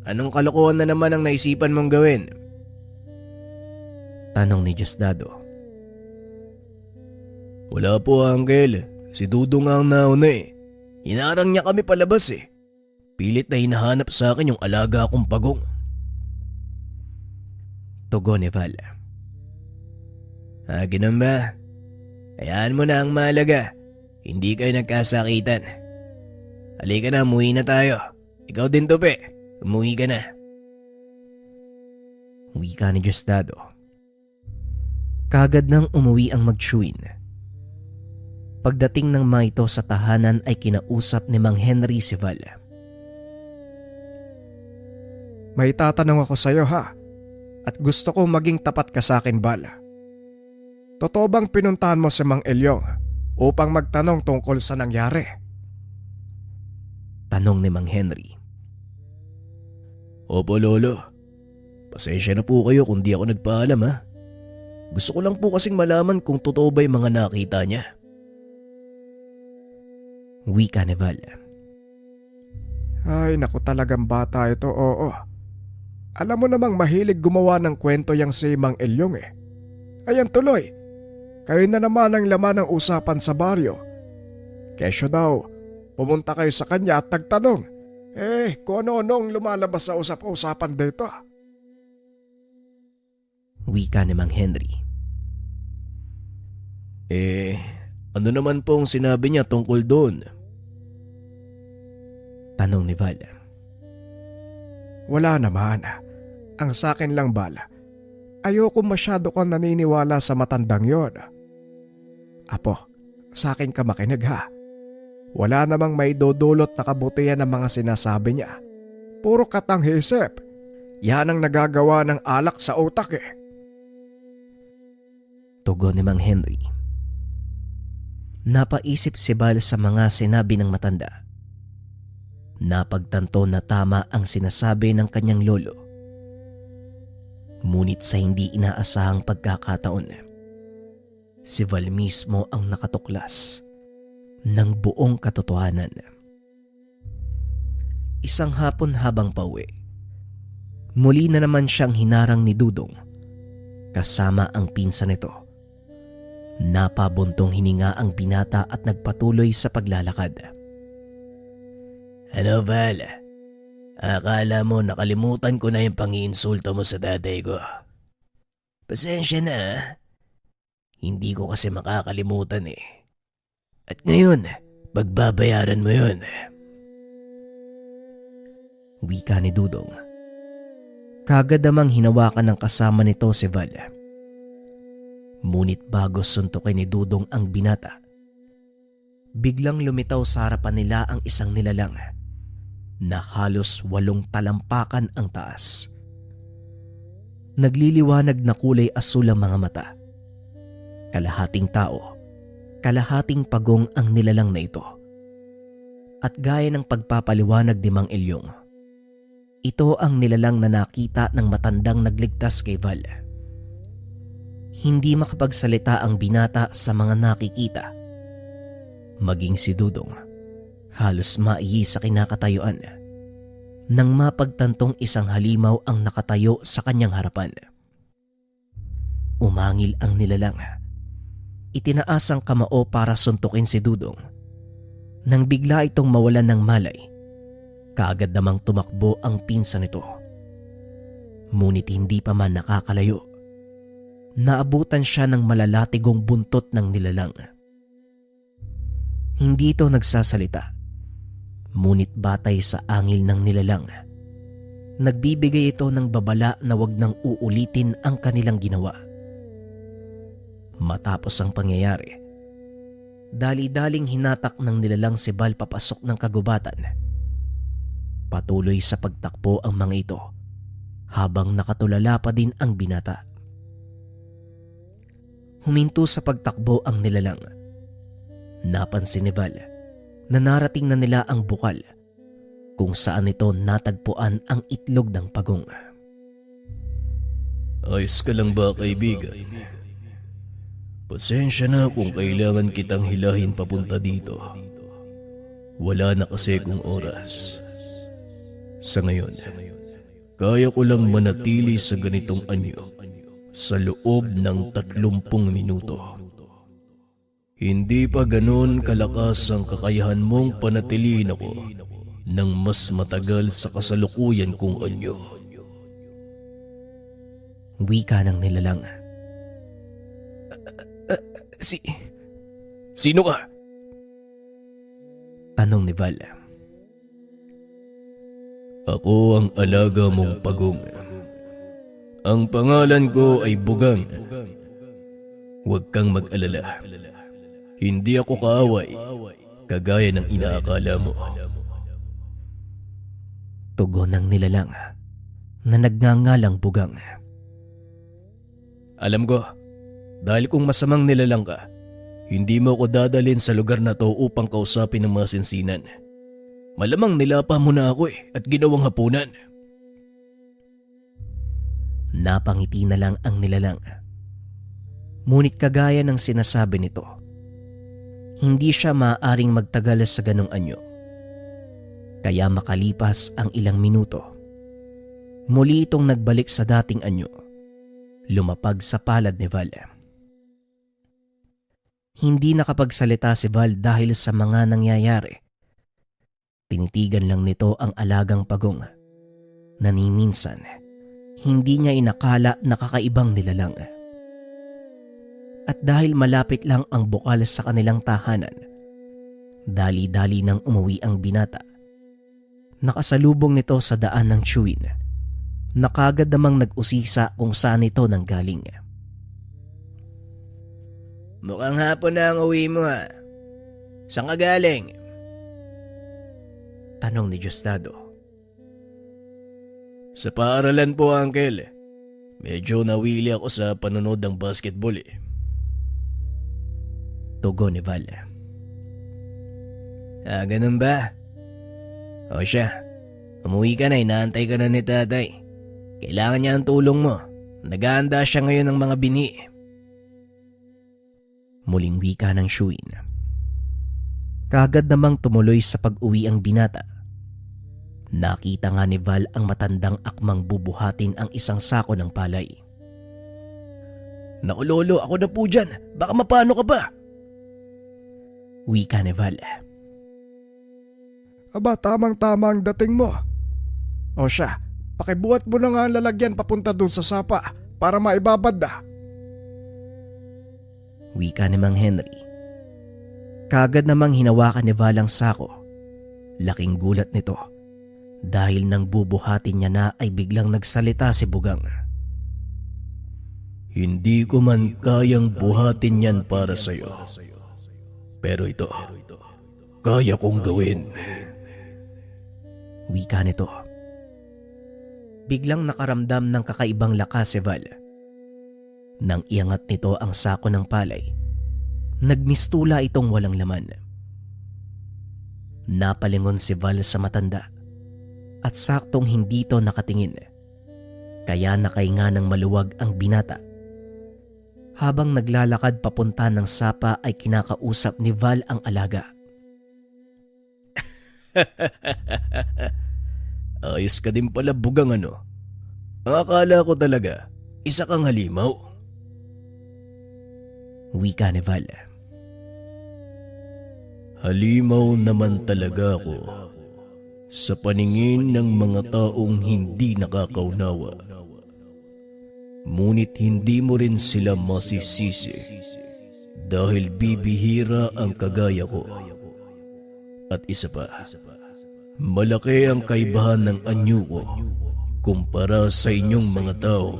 [SPEAKER 3] Anong kalokohan na naman ang naisipan mong gawin?
[SPEAKER 1] Tanong ni Diosdado.
[SPEAKER 3] Wala po, Uncle. Si Dudong nga ang nauna eh. Hinarang niya kami palabas eh. Pilit na hinahanap sa akin yung alaga akong pagong.
[SPEAKER 1] Tugon ni Val.
[SPEAKER 3] Ganun ba? Hayaan mo na ang mahalaga. Hindi kayo nagkasakitan. Halika na, umuwi na tayo. Ikaw din, Tupi. Umuwi ka na.
[SPEAKER 1] Wika ni Diosdado. Kagad nang umuwi ang magtsuin. Pagdating ng mga ito sa tahanan ay kinausap ni Mang Henry si Val.
[SPEAKER 2] May tatanong ako sa'yo ha. At gusto ko maging tapat ka sa akin, Val. Totoo bang pinuntahan mo si Mang Elyong upang magtanong tungkol sa nangyari?
[SPEAKER 1] Tanong ni Mang Henry.
[SPEAKER 3] Opo, Lolo. Pasensya na po kayo kung di ako nagpaalam ha. Gusto ko lang po kasing malaman kung totoo ba yung mga nakita niya.
[SPEAKER 1] Wika ni Val.
[SPEAKER 2] Ay, naku talagang bata ito, oo. Alam mo namang mahilig gumawa ng kwento yang si Mang Elyong eh. Ayan tuloy, kayo na naman ang laman ng usapan sa baryo. Kesyo daw, pumunta kayo sa kanya at nagtanong. Kung ano-anong lumalabas sa usap-usapan dito.
[SPEAKER 1] Wika ni Mang Henry.
[SPEAKER 3] Ano naman po ang sinabi niya tungkol doon?
[SPEAKER 1] Tanong ni Val.
[SPEAKER 2] Wala naman. Ang sakin lang, Val, ayoko masyado kang naniniwala sa matandang yon. Apo, sakin ka makinig ha. Wala namang may dudulot na kabutihan ng mga sinasabi niya. Puro katanghisip. Yan ang nagagawa ng alak sa utak eh.
[SPEAKER 1] Tugon ni Mang Henry. Napaisip si Val sa mga sinabi ng matanda. Napagtanto na tama ang sinasabi ng kanyang lolo. Ngunit sa hindi inaasahang pagkakataon, si Val mismo ang nakatuklas ng buong katotohanan. Isang hapon habang pauwi, muli na naman siyang hinarang ni Dudong kasama ang pinsan nito. Napabuntong hininga ang binata at nagpatuloy sa paglalakad. Ano Val? Akala mo nakalimutan ko na yung pang-iinsulto mo sa tatay ko. Pasensya na. Hindi ko kasi makakalimutan eh. At ngayon, pagbabayaran mo yun. Wika ni Dudong. Kagad namang hinawakan ng kasama nito si Val. Ngunit bago suntukin ni Dudong ang binata, biglang lumitaw sa harapan nila ang isang nilalang na halos 8 talampakan ang taas. Nagliliwanag na kulay asul ang mga mata. Kalahating tao, kalahating pagong ang nilalang na ito. At gaya ng pagpapaliwanag ni Mang Elyong, ito ang nilalang na nakita ng matandang nagligtas kay Val. Hindi makapagsalita ang binata sa mga nakikita. Maging si Dudong, halos maiyi sa kinakatayuan nang mapagtantong isang halimaw ang nakatayo sa kanyang harapan. Umangil ang nilalang. Itinaas ang kamao para suntukin si Dudong. Nang bigla itong mawalan ng malay, kaagad namang tumakbo ang pinsan nito. Ngunit hindi pa man nakakalayo, naabutan siya ng malalatigong buntot ng nilalang. Hindi ito nagsasalita, ngunit batay sa angil ng nilalang, nagbibigay ito ng babala na wag nang uulitin ang kanilang ginawa. Matapos ang pangyayari, dali-daling hinatak ng nilalang si Val papasok ng kagubatan. Patuloy sa pagtakbo ang mga ito habang nakatulala pa din ang binata. Huminto sa pagtakbo ang nilalang. Napansin ni Val na narating na nila ang bukal kung saan ito natagpuan ang itlog ng pagong.
[SPEAKER 3] Ayos ka lang ba, kaibigan? Pasensya na kung kailangan kitang hilahin papunta dito. Wala na kasi kung oras. Sa ngayon, kaya ko lang manatili sa ganitong anyo sa loob ng 30 minuto. Hindi pa ganoon kalakas ang kakayahan mong panatilihin ako ng mas matagal sa kasalukuyan kong anyo.
[SPEAKER 1] Wika ng nilalang.
[SPEAKER 3] Sino ka?
[SPEAKER 1] Tanong ni Val.
[SPEAKER 3] Ako ang alaga mong pagong. Ang pangalan ko ay Bugang. Huwag kang mag-alala. Hindi ako kaaway, kagaya ng inaakala mo.
[SPEAKER 1] Tugon ng nilalang na nagngangalang Bugang.
[SPEAKER 3] Alam ko, dahil kung masamang nilalang ka, hindi mo ako dadalhin sa lugar na to upang kausapin ng mga sinsinan. Malamang nilapa mo na ako at ginawang hapunan.
[SPEAKER 1] Napangiti na lang ang nilalang. Ngunit kagaya ng sinasabi nito, hindi siya maaaring magtagal sa ganong anyo. Kaya makalipas ang ilang minuto, muli itong nagbalik sa dating anyo, lumapag sa palad ni Val. Hindi nakapagsalita si Val dahil sa mga nangyayari. Tinitigan lang nito ang alagang pagong na ni minsan hindi niya inakala na kakaibang nilalang. At dahil malapit lang ang bukal sa kanilang tahanan, dali-dali nang umuwi ang binata. Nakasalubong nito sa daan ng tsuwin, na kagad namang nag-usisa kung saan ito nanggaling.
[SPEAKER 4] Mukhang hapon na ang uwi mo ha. Saan ka galing?
[SPEAKER 1] Tanong ni Diosdado.
[SPEAKER 3] Sa paaralan po, Uncle. Medyo nawili ako sa panonood ng basketball.
[SPEAKER 1] Tugon ni Val. Ganun ba? O siya, umuwi ka na, inaantay ka na ni tatay. Kailangan niya ang tulong mo. Naghahanda siya ngayon ng mga bini. Muling wika ng Shuin. Kaagad namang tumuloy sa pag-uwi ang binata. Nakita nga ni Val ang matandang akmang bubuhatin ang isang sako ng palay. Naku lolo, ako na po dyan. Baka mapano ka ba? Wika ni Val.
[SPEAKER 2] Aba, tamang-tama ang dating mo. O siya, pakibuhat mo na nga ang lalagyan papunta dun sa sapa para maibabad na.
[SPEAKER 1] Wika ni Mang Henry. Kaagad namang hinawakan ni Val ang sako. Laking gulat nito dahil nang bubuhatin niya na ay biglang nagsalita si Bugang. Hindi ko man kayang buhatin yan para sa'yo. Pero ito, kaya kong gawin. Wika nito. Biglang nakaramdam ng kakaibang lakas si Val. Nang iangat nito ang sako ng palay, nagmistula itong walang laman. Napalingon si Val sa matanda at saktong hindi ito nakatingin. Kaya nakahinga ng maluwag ang binata. Habang naglalakad papunta ng sapa ay kinakausap ni Val ang alaga. Ayos ka din pala Bugang ano. Akala ko talaga, isa kang halimaw. Wika ni Val. Halimaw naman talaga ako sa paningin ng mga taong hindi nakakaunawa. Ngunit hindi mo rin sila masisisi dahil bibihira ang kagaya ko. At isa pa, malaki ang kaibahan ng anyo ko kumpara sa inyong mga tao.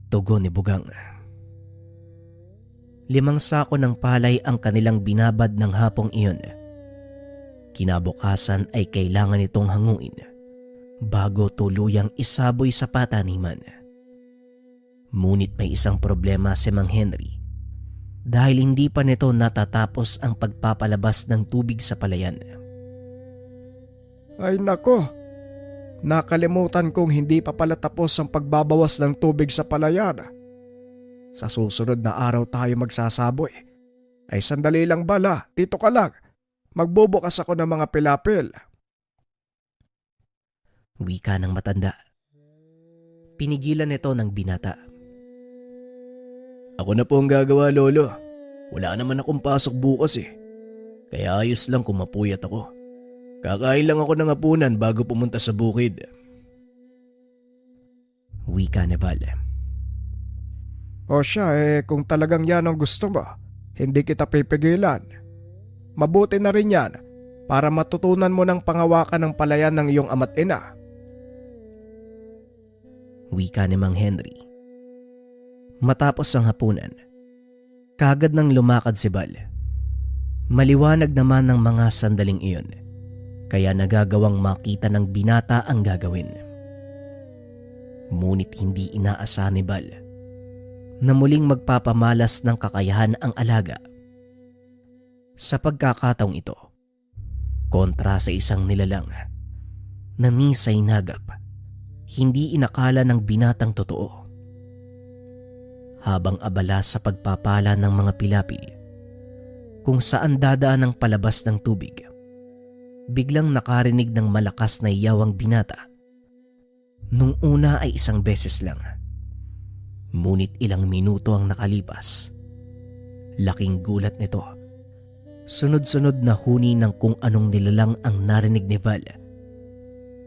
[SPEAKER 1] Tugon ni Bugang. 5 sako ng palay ang kanilang binabad ng hapong iyon. Kinabukasan ay kailangan itong hanguin bago tuluyang isaboy sa pataniman. Ngunit may isang problema si Mang Henry dahil hindi pa nito natatapos ang pagpapalabas ng tubig sa palayan.
[SPEAKER 2] Ay nako, nakalimutan kong hindi pa pala tapos ang pagbabawas ng tubig sa palayan. Sa susunod na araw tayo magsasaboy. Ay sandali lang bala, dito ka lang. Magbubukas ako ng mga pilapil.
[SPEAKER 1] Wika ng matanda. Pinigilan nito ng binata. Ako na po ang gagawa lolo. Wala naman akong pasok bukas eh. Kaya ayos lang kung mapuyat ako. Kakain lang ako ng hapunan bago pumunta sa bukid. Wika ni Val.
[SPEAKER 2] O siya, kung talagang yan ang gusto mo, hindi kita pipigilan. Mabuti na rin yan para matutunan mo ng pangawakan ng palayan ng iyong ama't ina.
[SPEAKER 1] Wika ni Mang Henry. Matapos ang hapunan, kaagad nang lumakad si Val. Maliwanag naman ng mga sandaling iyon, kaya nagagawang makita ng binata ang gagawin. Ngunit hindi inaasahan ni Val na muling magpapamalas ng kakayahan ang alaga. Sa pagkakataong ito, kontra sa isang nilalang na nisay nagap, hindi inakala ng binatang totoo. Habang abala sa pagpapala ng mga pilapil, kung saan dadaan ang palabas ng tubig, biglang nakarinig ng malakas na iyaw ang binata. Nung una ay 1 beses lang. Ngunit ilang minuto ang nakalipas. Laking gulat nito. Sunod-sunod na huni ng kung anong nilalang ang narinig ni Val.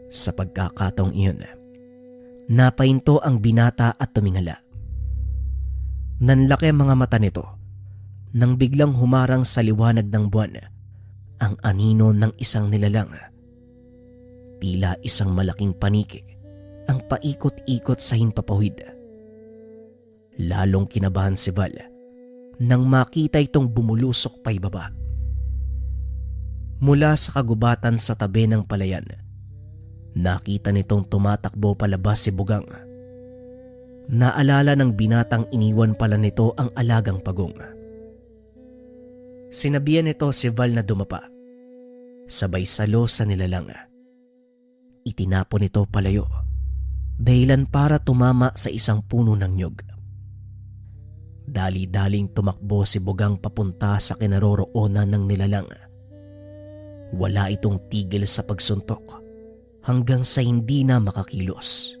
[SPEAKER 1] Sa pagkakataong iyon, napahinto ang binata at tumingala. Nanlaki ang mga mata nito nang biglang humarang sa liwanag ng buwan ang anino ng isang nilalang. Tila isang malaking paniki ang paikot-ikot sa himpapawid. Lalong kinabahan si Val nang makita itong bumulusok pa ibaba. Mula sa kagubatan sa tabi ng palayan, nakita nitong tumatakbo palabas si Bugang. Naalala ng binatang iniwan pala nito ang alagang pagong. Sinabihan nito si Val na dumapa. Sabay salo sa nilalang. Itinapon nito palayo, dahilan para tumama sa isang puno ng nyug. Dali-daling tumakbo si Bugang papunta sa kinaroroonan ng nilalang. Wala itong tigil sa pagsuntok hanggang sa hindi na makakilos.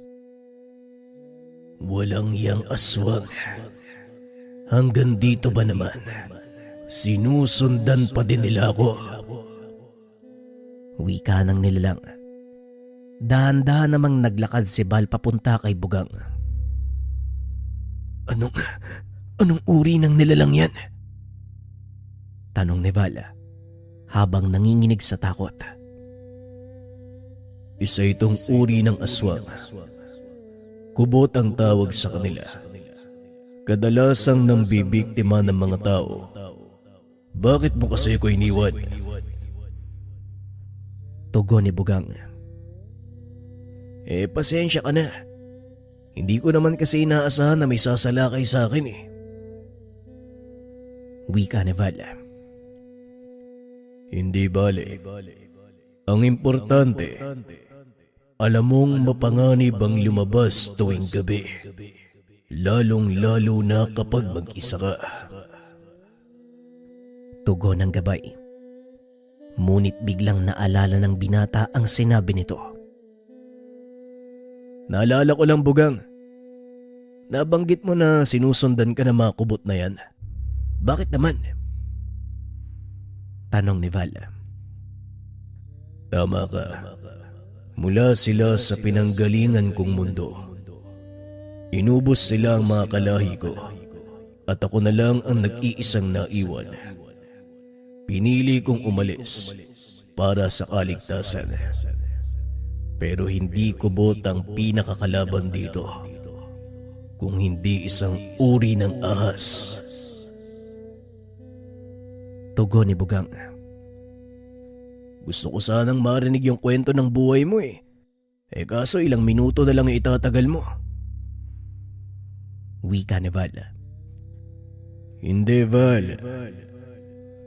[SPEAKER 3] Walang yang aswang. Hanggang dito ba naman? Sinusundan pa din nila ako.
[SPEAKER 1] Wika ng nilalang. Dahan-dahan namang naglakad si Val papunta kay Bugang.
[SPEAKER 3] Anong uri ng nilalang yan?
[SPEAKER 1] Tanong ni Val habang nanginginig sa takot.
[SPEAKER 3] Isa itong uri ng aswang. Kubot ang tawag sa kanila. Kadalasang nambibiktima ng mga tao. Bakit mo kasi ako iniwan?
[SPEAKER 1] Tugon ni Bugang.
[SPEAKER 3] Pasensya ka na. Hindi ko naman kasi inaasahan na may sasalakay sa akin eh.
[SPEAKER 1] Wika ni Val.
[SPEAKER 3] Hindi bale. Ang importante, alam mong mapanganib ang lumabas tuwing gabi. Lalong-lalo na kapag mag-isa ka.
[SPEAKER 1] Tugon ng gabay. Ngunit biglang naalala ng binata ang sinabi nito.
[SPEAKER 3] Naalala ko lang, Bugang. Nabanggit mo na sinusundan ka ng mga kubot na yan. Bakit naman?
[SPEAKER 1] Tanong ni Val.
[SPEAKER 3] Tama ka. Mula sila sa pinanggalingan kong mundo. Inubos sila ang mga kalahi ko at ako na lang ang nag-iisang naiwan. Pinili kong umalis para sa kaligtasan. Pero hindi kubot ang pinakakalaban dito, kung hindi isang uri ng ahas.
[SPEAKER 1] Tugon ni Bugang.
[SPEAKER 3] Gusto ko sanang marinig yung kwento ng buhay mo eh. Kaso ilang minuto na lang itatagal mo.
[SPEAKER 1] Wika ni Val.
[SPEAKER 3] Hindi, Val.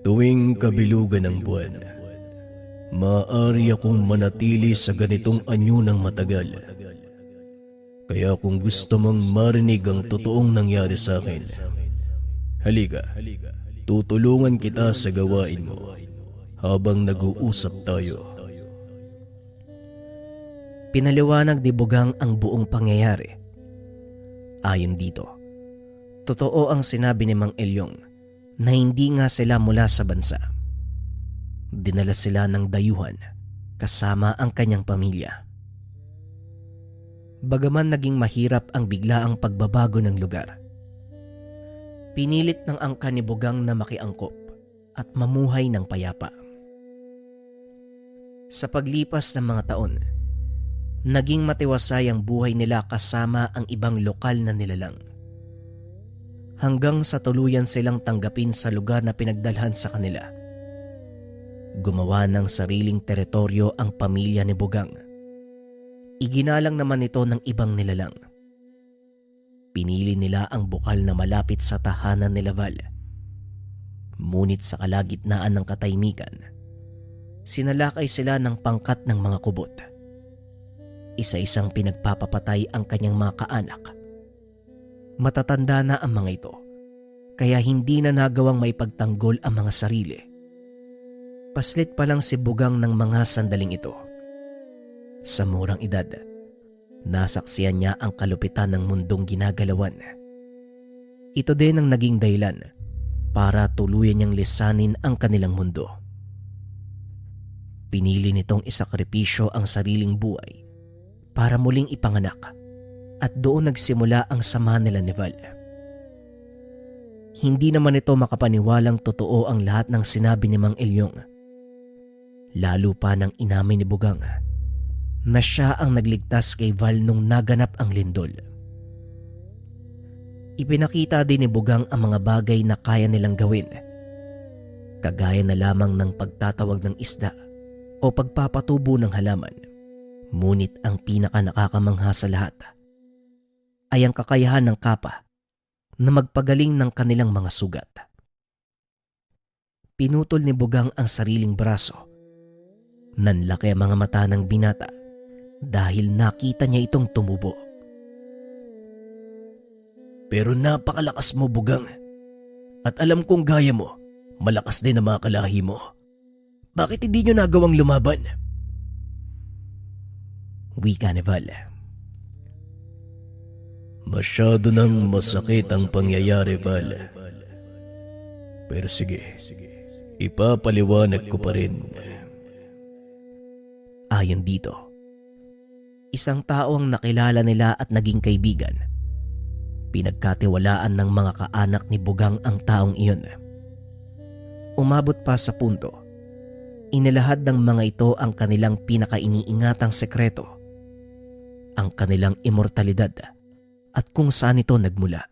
[SPEAKER 3] Tuwing kabilugan ng buwan, maaari akong manatili sa ganitong anyo ng matagal. Kaya kung gusto mong marinig ang totoong nangyari sa akin, halika, tutulungan kita sa gawain mo habang nag-uusap tayo.
[SPEAKER 1] Pinaliwanag ni Bugang ang buong pangyayari. Ayon dito, totoo ang sinabi ni Mang Elyong na hindi nga sila mula sa bansa. Dinala sila ng dayuhan kasama ang kanyang pamilya. Bagaman naging mahirap ang biglaang pagbabago ng lugar, pinilit ng angkan ni Bugang na makiangkop at mamuhay ng payapa. Sa paglipas ng mga taon, naging matiwasay ang buhay nila kasama ang ibang lokal na nilalang. Hanggang sa tuluyan silang tanggapin sa lugar na pinagdalhan sa kanila. Gumawa ng sariling teritoryo ang pamilya ni Bugang. Iginalang naman ito ng ibang nilalang. Pinili nila ang bukal na malapit sa tahanan ni Val. Ngunit sa kalagitnaan ng katahimikan, sinalakay sila ng pangkat ng mga kubot. Isa-isang pinagpapapatay ang kanyang mga kaanak. Matatanda na ang mga ito, kaya hindi na nagawang maipagtanggol ang mga sarili. Paslit pa lang si Bugang ng mga sandaling ito. Sa murang edad, nasaksiyan niya ang kalupitan ng mundong ginagalawan. Ito din ang naging dahilan para tuluyan niyang lisanin ang kanilang mundo. Pinili nitong isakripisyo ang sariling buhay para muling ipanganak at doon nagsimula ang sama nila ni Val. Hindi naman ito makapaniwalang totoo ang lahat ng sinabi ni Mang Elyong. Lalo pa nang inamin ni Bugang na siya ang nagligtas kay Val nung naganap ang lindol. Ipinakita din ni Bugang ang mga bagay na kaya nilang gawin, kagaya na lamang ng pagtatawag ng isda o pagpapatubo ng halaman. Ngunit ang pinaka nakakamangha sa lahat ay ang kakayahan ng kapa na magpagaling ng kanilang mga sugat. Pinutol ni Bugang ang sariling braso. Nanlaki ang mga mata ng binata dahil nakita niya itong tumubo.
[SPEAKER 3] Pero napakalakas mo, Bugang. At alam kong gaya mo, malakas din ang mga kalahi mo. Bakit hindi nyo nagawang lumaban?
[SPEAKER 1] Wika ni Val.
[SPEAKER 3] Masyado nang masakit ang pangyayari, Val. Pero sige, ipapaliwanag ko pa rin.
[SPEAKER 1] Ayon dito, isang tao ang nakilala nila at naging kaibigan. Pinagkatiwalaan ng mga kaanak ni Bugang ang taong iyon. Umabot pa sa punto, inilahad ng mga ito ang kanilang pinakainiingatang sekreto, ang kanilang immortalidad at kung saan ito nagmula.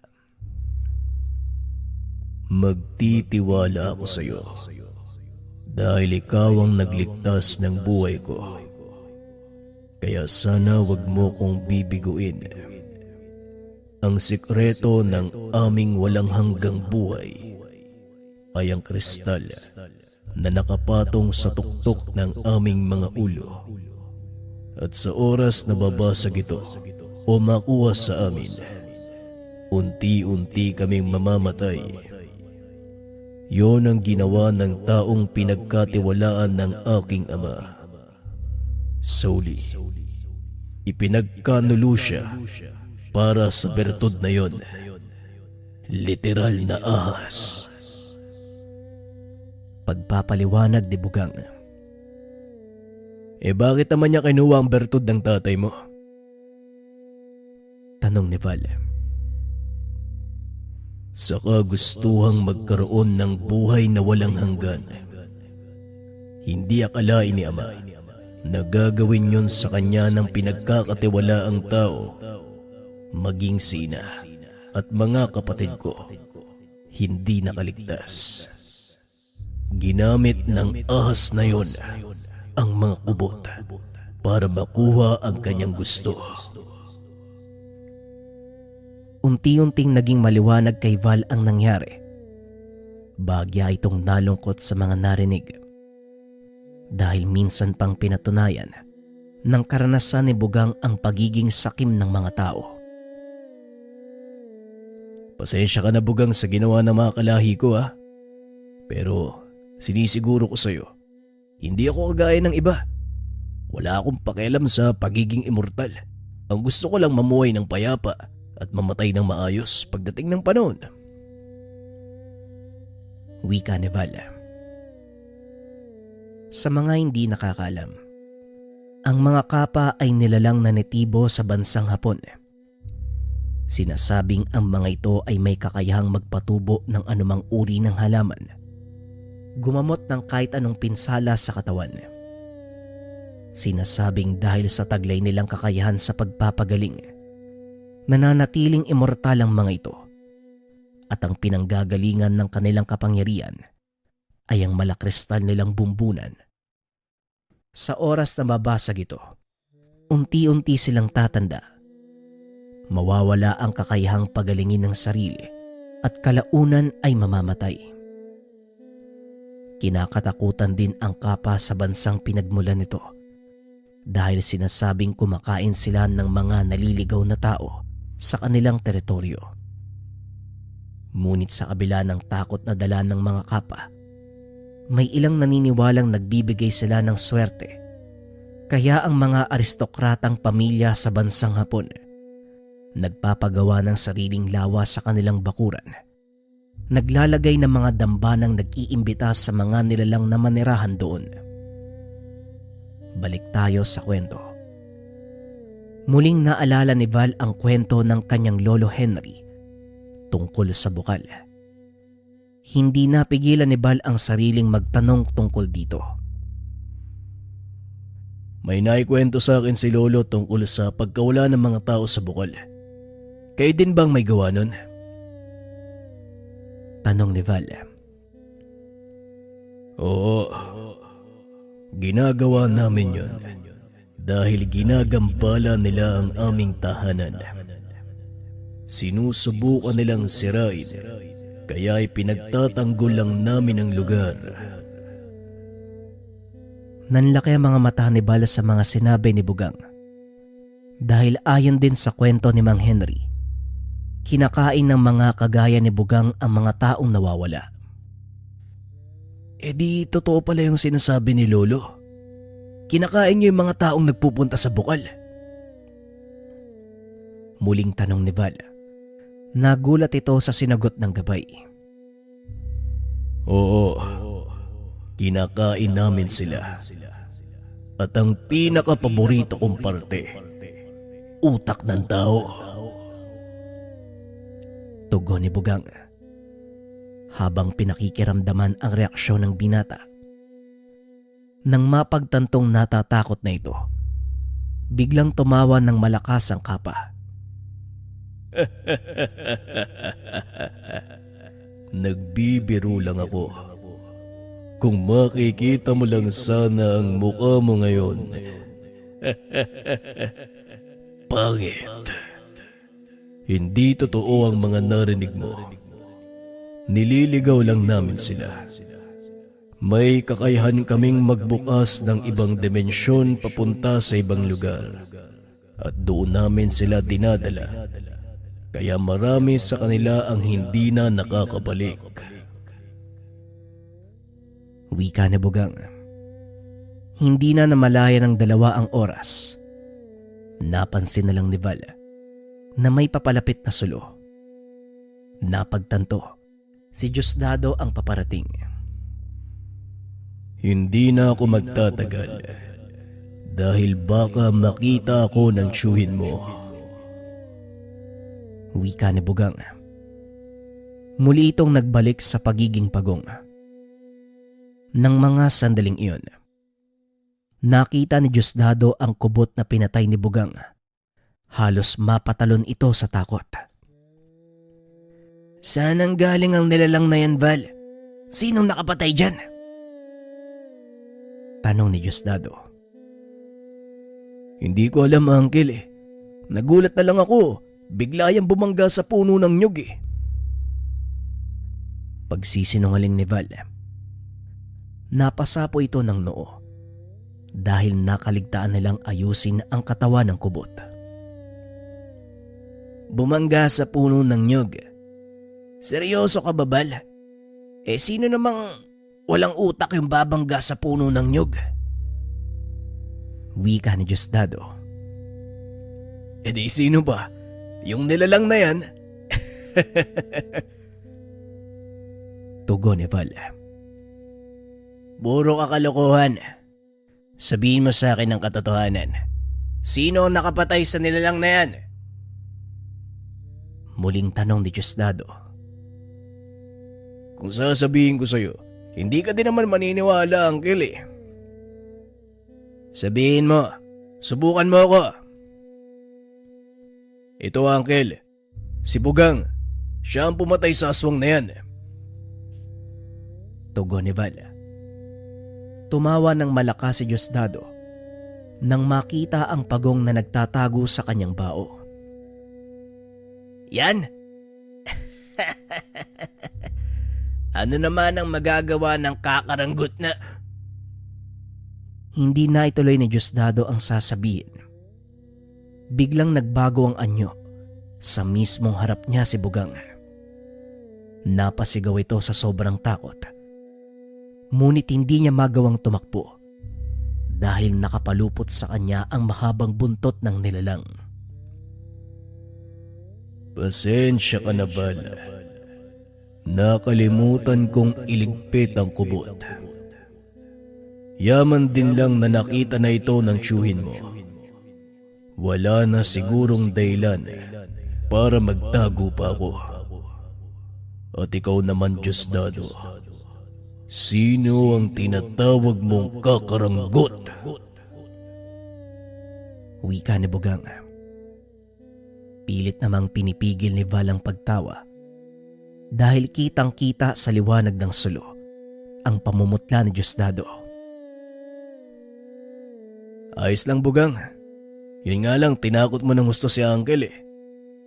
[SPEAKER 3] Magtitiwala ako sa iyo dahil ikaw ang nagligtas ng buhay ko. Kaya sana wag mo kong bibiguin. Ang sikreto ng aming walang hanggang buhay ay ang kristal na nakapatong sa tuktok ng aming mga ulo. At sa oras na babasag ito o makuha sa amin, unti-unti kaming mamamatay. Yon ang ginawa ng taong pinagkatiwalaan ng aking ama. Sauli, ipinagkanulo siya para sa bertud na yon. Literal na ahas.
[SPEAKER 1] Pagpapaliwanag ni Bugang.
[SPEAKER 3] Bakit naman niya kinuha ang bertud ng tatay mo?
[SPEAKER 1] Tanong ni Val.
[SPEAKER 3] Sa kagustuhang magkaroon ng buhay na walang hanggan. Hindi akalain ni ama na gagawin yun sa kanya ng pinagkakatiwalaang tao, maging sina at mga kapatid ko, hindi nakaligtas. Ginamit ng ahas na yon ang mga kubot para makuha ang kanyang gusto.
[SPEAKER 1] Unti-unting naging maliwanag kay Val ang nangyari. Bagya itong nalungkot sa mga narinig. Dahil minsan pang pinatunayan ng karanasan ni Bugang ang pagiging sakim ng mga tao.
[SPEAKER 3] Pasensya ka na, Bugang, sa ginawa ng mga kalahi ko, ha? Pero sinisiguro ko sa'yo, hindi ako kagaya ng iba. Wala akong pakialam sa pagiging immortal. Ang gusto ko lang mamuhay ng payapa at mamatay ng maayos pagdating ng panahon.
[SPEAKER 1] Wika ni Val. Sa mga hindi nakakaalam, ang mga kapa ay nilalang na netibo sa bansang Hapon. Sinasabing ang mga ito ay may kakayahang magpatubo ng anumang uri ng halaman, gumamot ng kahit anong pinsala sa katawan. Sinasabing dahil sa taglay nilang kakayahan sa pagpapagaling, nananatiling immortal ang mga ito, at ang pinanggagalingan ng kanilang kapangyarihan ay ang malakristal nilang bumbunan. Sa oras na babasag ito, unti-unti silang tatanda. Mawawala ang kakayahang pagalingin ng sarili at kalaunan ay mamamatay. Kinakatakutan din ang kapa sa bansang pinagmulan nito dahil sinasabing kumakain sila ng mga naliligaw na tao sa kanilang teritoryo. Ngunit sa kabila ng takot na dala ng mga kapa, may ilang naniniwalang nagbibigay sila ng swerte. Kaya ang mga aristokratang pamilya sa bansang Hapon nagpapagawa ng sariling lawa sa kanilang bakuran. Naglalagay ng mga dambanang nag-iimbita sa mga nilalang na manirahan doon. Balik tayo sa kwento. Muling naalala ni Val ang kwento ng kanyang lolo Henry tungkol sa bukal. Hindi napigilan ni Val ang sariling magtanong tungkol dito.
[SPEAKER 3] May naikwento sa akin si lolo tungkol sa pagkawala ng mga tao sa bukal. Kayo din bang may gawa nun?
[SPEAKER 1] Tanong ni Val.
[SPEAKER 3] Oo. Ginagawa namin yun dahil ginagambala nila ang aming tahanan. Sinusubukan nilang sirain Kaya pinagtatanggol lang namin ang lugar.
[SPEAKER 1] Nanlaki ang mga mata ni Val sa mga sinabi ni Bugang. Dahil ayon din sa kwento ni Mang Henry, kinakain ng mga kagaya ni Bugang ang mga taong nawawala.
[SPEAKER 3] E di totoo pala yung sinasabi ni Lolo. Kinakain niyo yung mga taong nagpupunta sa bukal.
[SPEAKER 1] Muling tanong ni Val. Nagulat ito sa sinagot ng gabay.
[SPEAKER 3] Oo, kinakain namin sila. At ang pinaka-paborito kong parte, utak ng tao.
[SPEAKER 1] Tugon ni Bugang. Habang pinakikiramdaman ang reaksyon ng binata. Nang mapagtantong natatakot na ito, biglang tumawa ng malakas ang kapa.
[SPEAKER 3] Nagbibiro lang ako. Kung makikita mo lang sana ang mukha mo ngayon. Pangit. Hindi totoo ang mga narinig mo. Nililigaw lang namin sila. May kakayahan kaming magbukas ng ibang dimensyon papunta sa ibang lugar. At doon namin sila dinadala. Kaya marami sa kanila ang hindi na nakakabalik.
[SPEAKER 1] Wika ni Bugang. Hindi na namalaya ng 2 ang oras. Napansin na lang ni Val na may papalapit na sulo. Napagtanto, si Diosdado ang paparating.
[SPEAKER 3] Hindi na ako magtatagal. Dahil baka makita ako ng tiyuhin mo.
[SPEAKER 1] Wika ni Bugang. Muli itong nagbalik sa pagiging pagong. Nang mga sandaling iyon, nakita ni Diosdado ang kubot na pinatay ni Bugang. Halos mapatalon ito sa takot. Saan ang galing ang nilalang na yan, Val? Sinong nakapatay dyan? Tanong ni Diosdado.
[SPEAKER 3] Hindi ko alam, Uncle eh. Nagulat na lang ako. Bigla yang bumangga sa puno ng nyug eh.
[SPEAKER 1] Pagsisinungaling ni Val. Napasapo ito ng noo dahil nakaligtaan nilang ayusin ang katawan ng kubot.
[SPEAKER 3] Bumangga sa puno ng nyug. Seryoso ka ba, Val? Eh sino namang walang utak yung babangga sa puno ng nyug?
[SPEAKER 1] Wika ni Diosdado.
[SPEAKER 3] E di sino ba? Yung nilalang na yan?
[SPEAKER 1] Tugon ni Val.
[SPEAKER 3] Puro kakalokohan. Sabihin mo sa akin ang katotohanan. Sino ang nakapatay sa nilalang na yan?
[SPEAKER 1] Muling tanong ni Diosdado.
[SPEAKER 3] Kung sasabihin ko sa'yo, hindi ka din naman maniniwala, Uncle eh. Sabihin mo, subukan mo ako. Ito, Uncle, si Bugang, siya ang pumatay sa aswang na yan.
[SPEAKER 1] Tugon ni Val. Tumawa ng malakas si Diosdado nang makita ang pagong na nagtatago sa kanyang bao.
[SPEAKER 3] Yan? Ano naman ang magagawa ng kakaranggot na...
[SPEAKER 1] Hindi na ituloy ni Diosdado ang sasabihin. Biglang nagbago ang anyo. Sa mismong harap niya si Bugang. Napasigaw ito sa sobrang takot. Ngunit hindi niya magawang tumakbo dahil nakapalupot sa kanya ang mahabang buntot ng nilalang.
[SPEAKER 3] Pasensya ka na, Val. Nakalimutan kong iligpit ang kubot. Yaman din lang na nakita na ito ng tiyuhin mo. Wala na sigurong dahilan para magtago pa ako. At ikaw naman, Diosdado, sino ang tinatawag mong kakaranggot?
[SPEAKER 1] Wika ni Bugang. Pilit namang pinipigil ni Val ang pagtawa dahil kitang-kita sa liwanag ng sulo ang pamumutla ni Diosdado.
[SPEAKER 3] Ayos lang, Bugang. Yun nga lang, tinakot mo ng gusto si Uncle eh.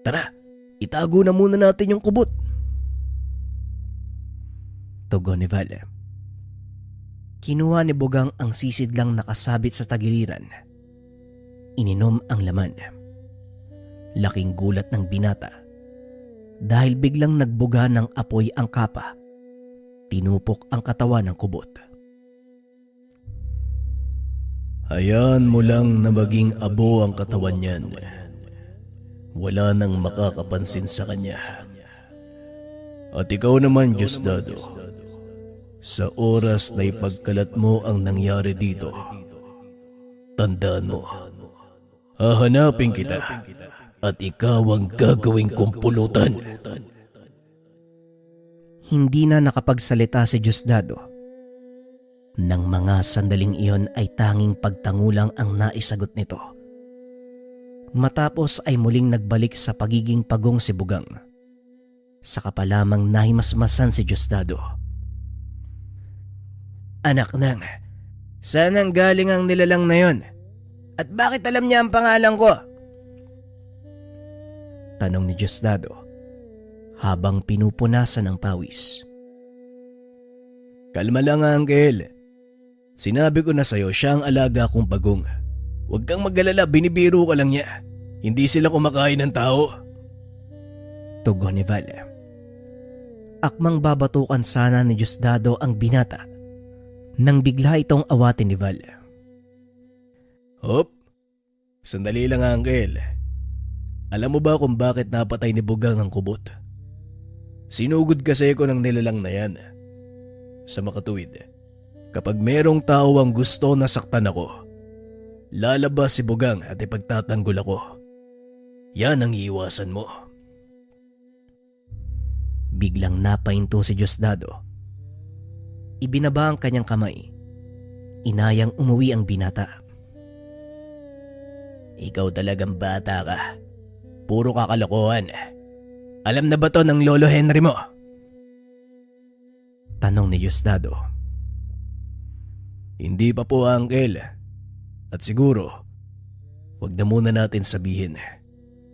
[SPEAKER 3] Tara, itago na muna natin yung kubot.
[SPEAKER 1] Tugon ni Val. Kinuha ni Bugang ang sisidlang nakasabit sa tagiliran. Ininom ang laman. Laking gulat ng binata dahil biglang nagbuga ng apoy ang kapa. Tinupok ang katawan ng kubot.
[SPEAKER 3] Hayaan mo lang na maging abo ang katawan niyan. Wala nang makakapansin sa kanya. At ikaw naman, Diosdado, sa oras na ipagkalat mo ang nangyari dito, tandaan mo, hahanapin kita at ikaw ang gagawing kumpulutan.
[SPEAKER 1] Hindi na nakapagsalita si Diosdado. Nang mga sandaling iyon ay tanging pagtangulang ang naisagot nito. Matapos ay muling nagbalik sa pagiging pagong si Bugang. Saka pa lamang nahimasmasan si Diosdado. Anak nang, saan ang galing ang nilalang na yon? At bakit alam niya ang pangalan ko? Tanong ni Diosdado habang pinupunasan ng pawis.
[SPEAKER 3] Kalma lang, Uncle. Sinabi ko na sa'yo, siya ang alaga kong bagong. Huwag kang mag-alala, binibiro ka lang niya. Hindi sila kumakain ng tao.
[SPEAKER 1] Tugon ni Val. Akmang babatukan sana ni Diosdado ang binata nang bigla itong awatin ni Val.
[SPEAKER 3] Hop, sandali lang, Uncle. Alam mo ba kung bakit napatay ni Bugang ang kubot? Sinugod kasi ko ng nilalang na yan. Sa makatuwid, kapag merong tao ang gusto na saktan ako, lalabas si Bugang at ipagtatanggol ako. Yan ang iiwasan mo.
[SPEAKER 1] Biglang napahinto si Diosdado. Ibinaba ang kanyang kamay. Inayang umuwi ang binata. Ikaw talagang bata ka. Puro kakalokohan. Alam na ba to ng Lolo Henry mo? Tanong ni Diosdado.
[SPEAKER 3] Hindi pa po, Uncle. At siguro, wag na muna natin sabihin.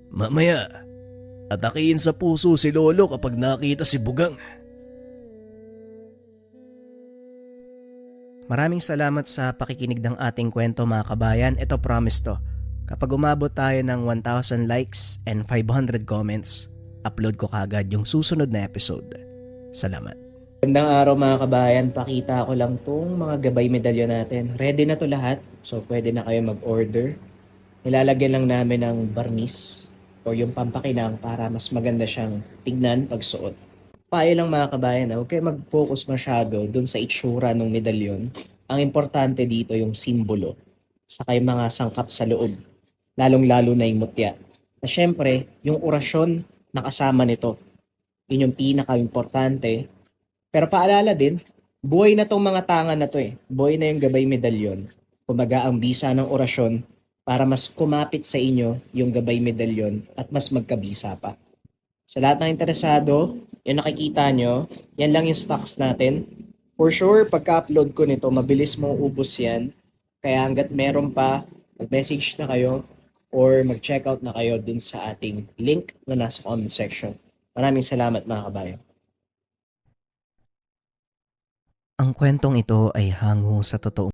[SPEAKER 3] Mamaya, atakiin sa puso si Lolo kapag nakita si Bugang.
[SPEAKER 1] Maraming salamat sa pakikinig ng ating kwento mga kabayan. Ito promise to. Kapag umabot tayo ng 1,000 likes and 500 comments, upload ko kagad yung susunod na episode. Salamat. Magandang araw mga kabayan. Pakita ko lang tong mga gabay medalyon natin. Ready na to lahat. So pwede na kayo mag-order. Nilalagyan lang namin ng barnis o yung pampakinang para mas maganda siyang tignan pag suot. Payo lang mga kabayan, huwag kayo mag-focus masyado dun sa itsura ng medalyon. Ang importante dito yung simbolo, saka yung mga sangkap sa loob, lalong-lalo na yung mutya. Na syempre, yung orasyon na kasama nito, yun yung pinaka-importante. Pero paalala din, buhay na tong mga tangan na to eh. Buhay na yung gabay medalyon. Kumbaga ang bisa ng orasyon para mas kumapit sa inyo yung gabay medalyon at mas magkabisa pa. Sa lahat ng interesado, yung nakikita nyo, yan lang yung stocks natin. For sure, pagka-upload ko nito, mabilis mong ubos yan. Kaya hanggat meron pa, mag-message na kayo or mag-checkout na kayo dun sa ating link na nasa comment section. Maraming salamat mga kabayan. Ang kwentong ito ay hango sa totoong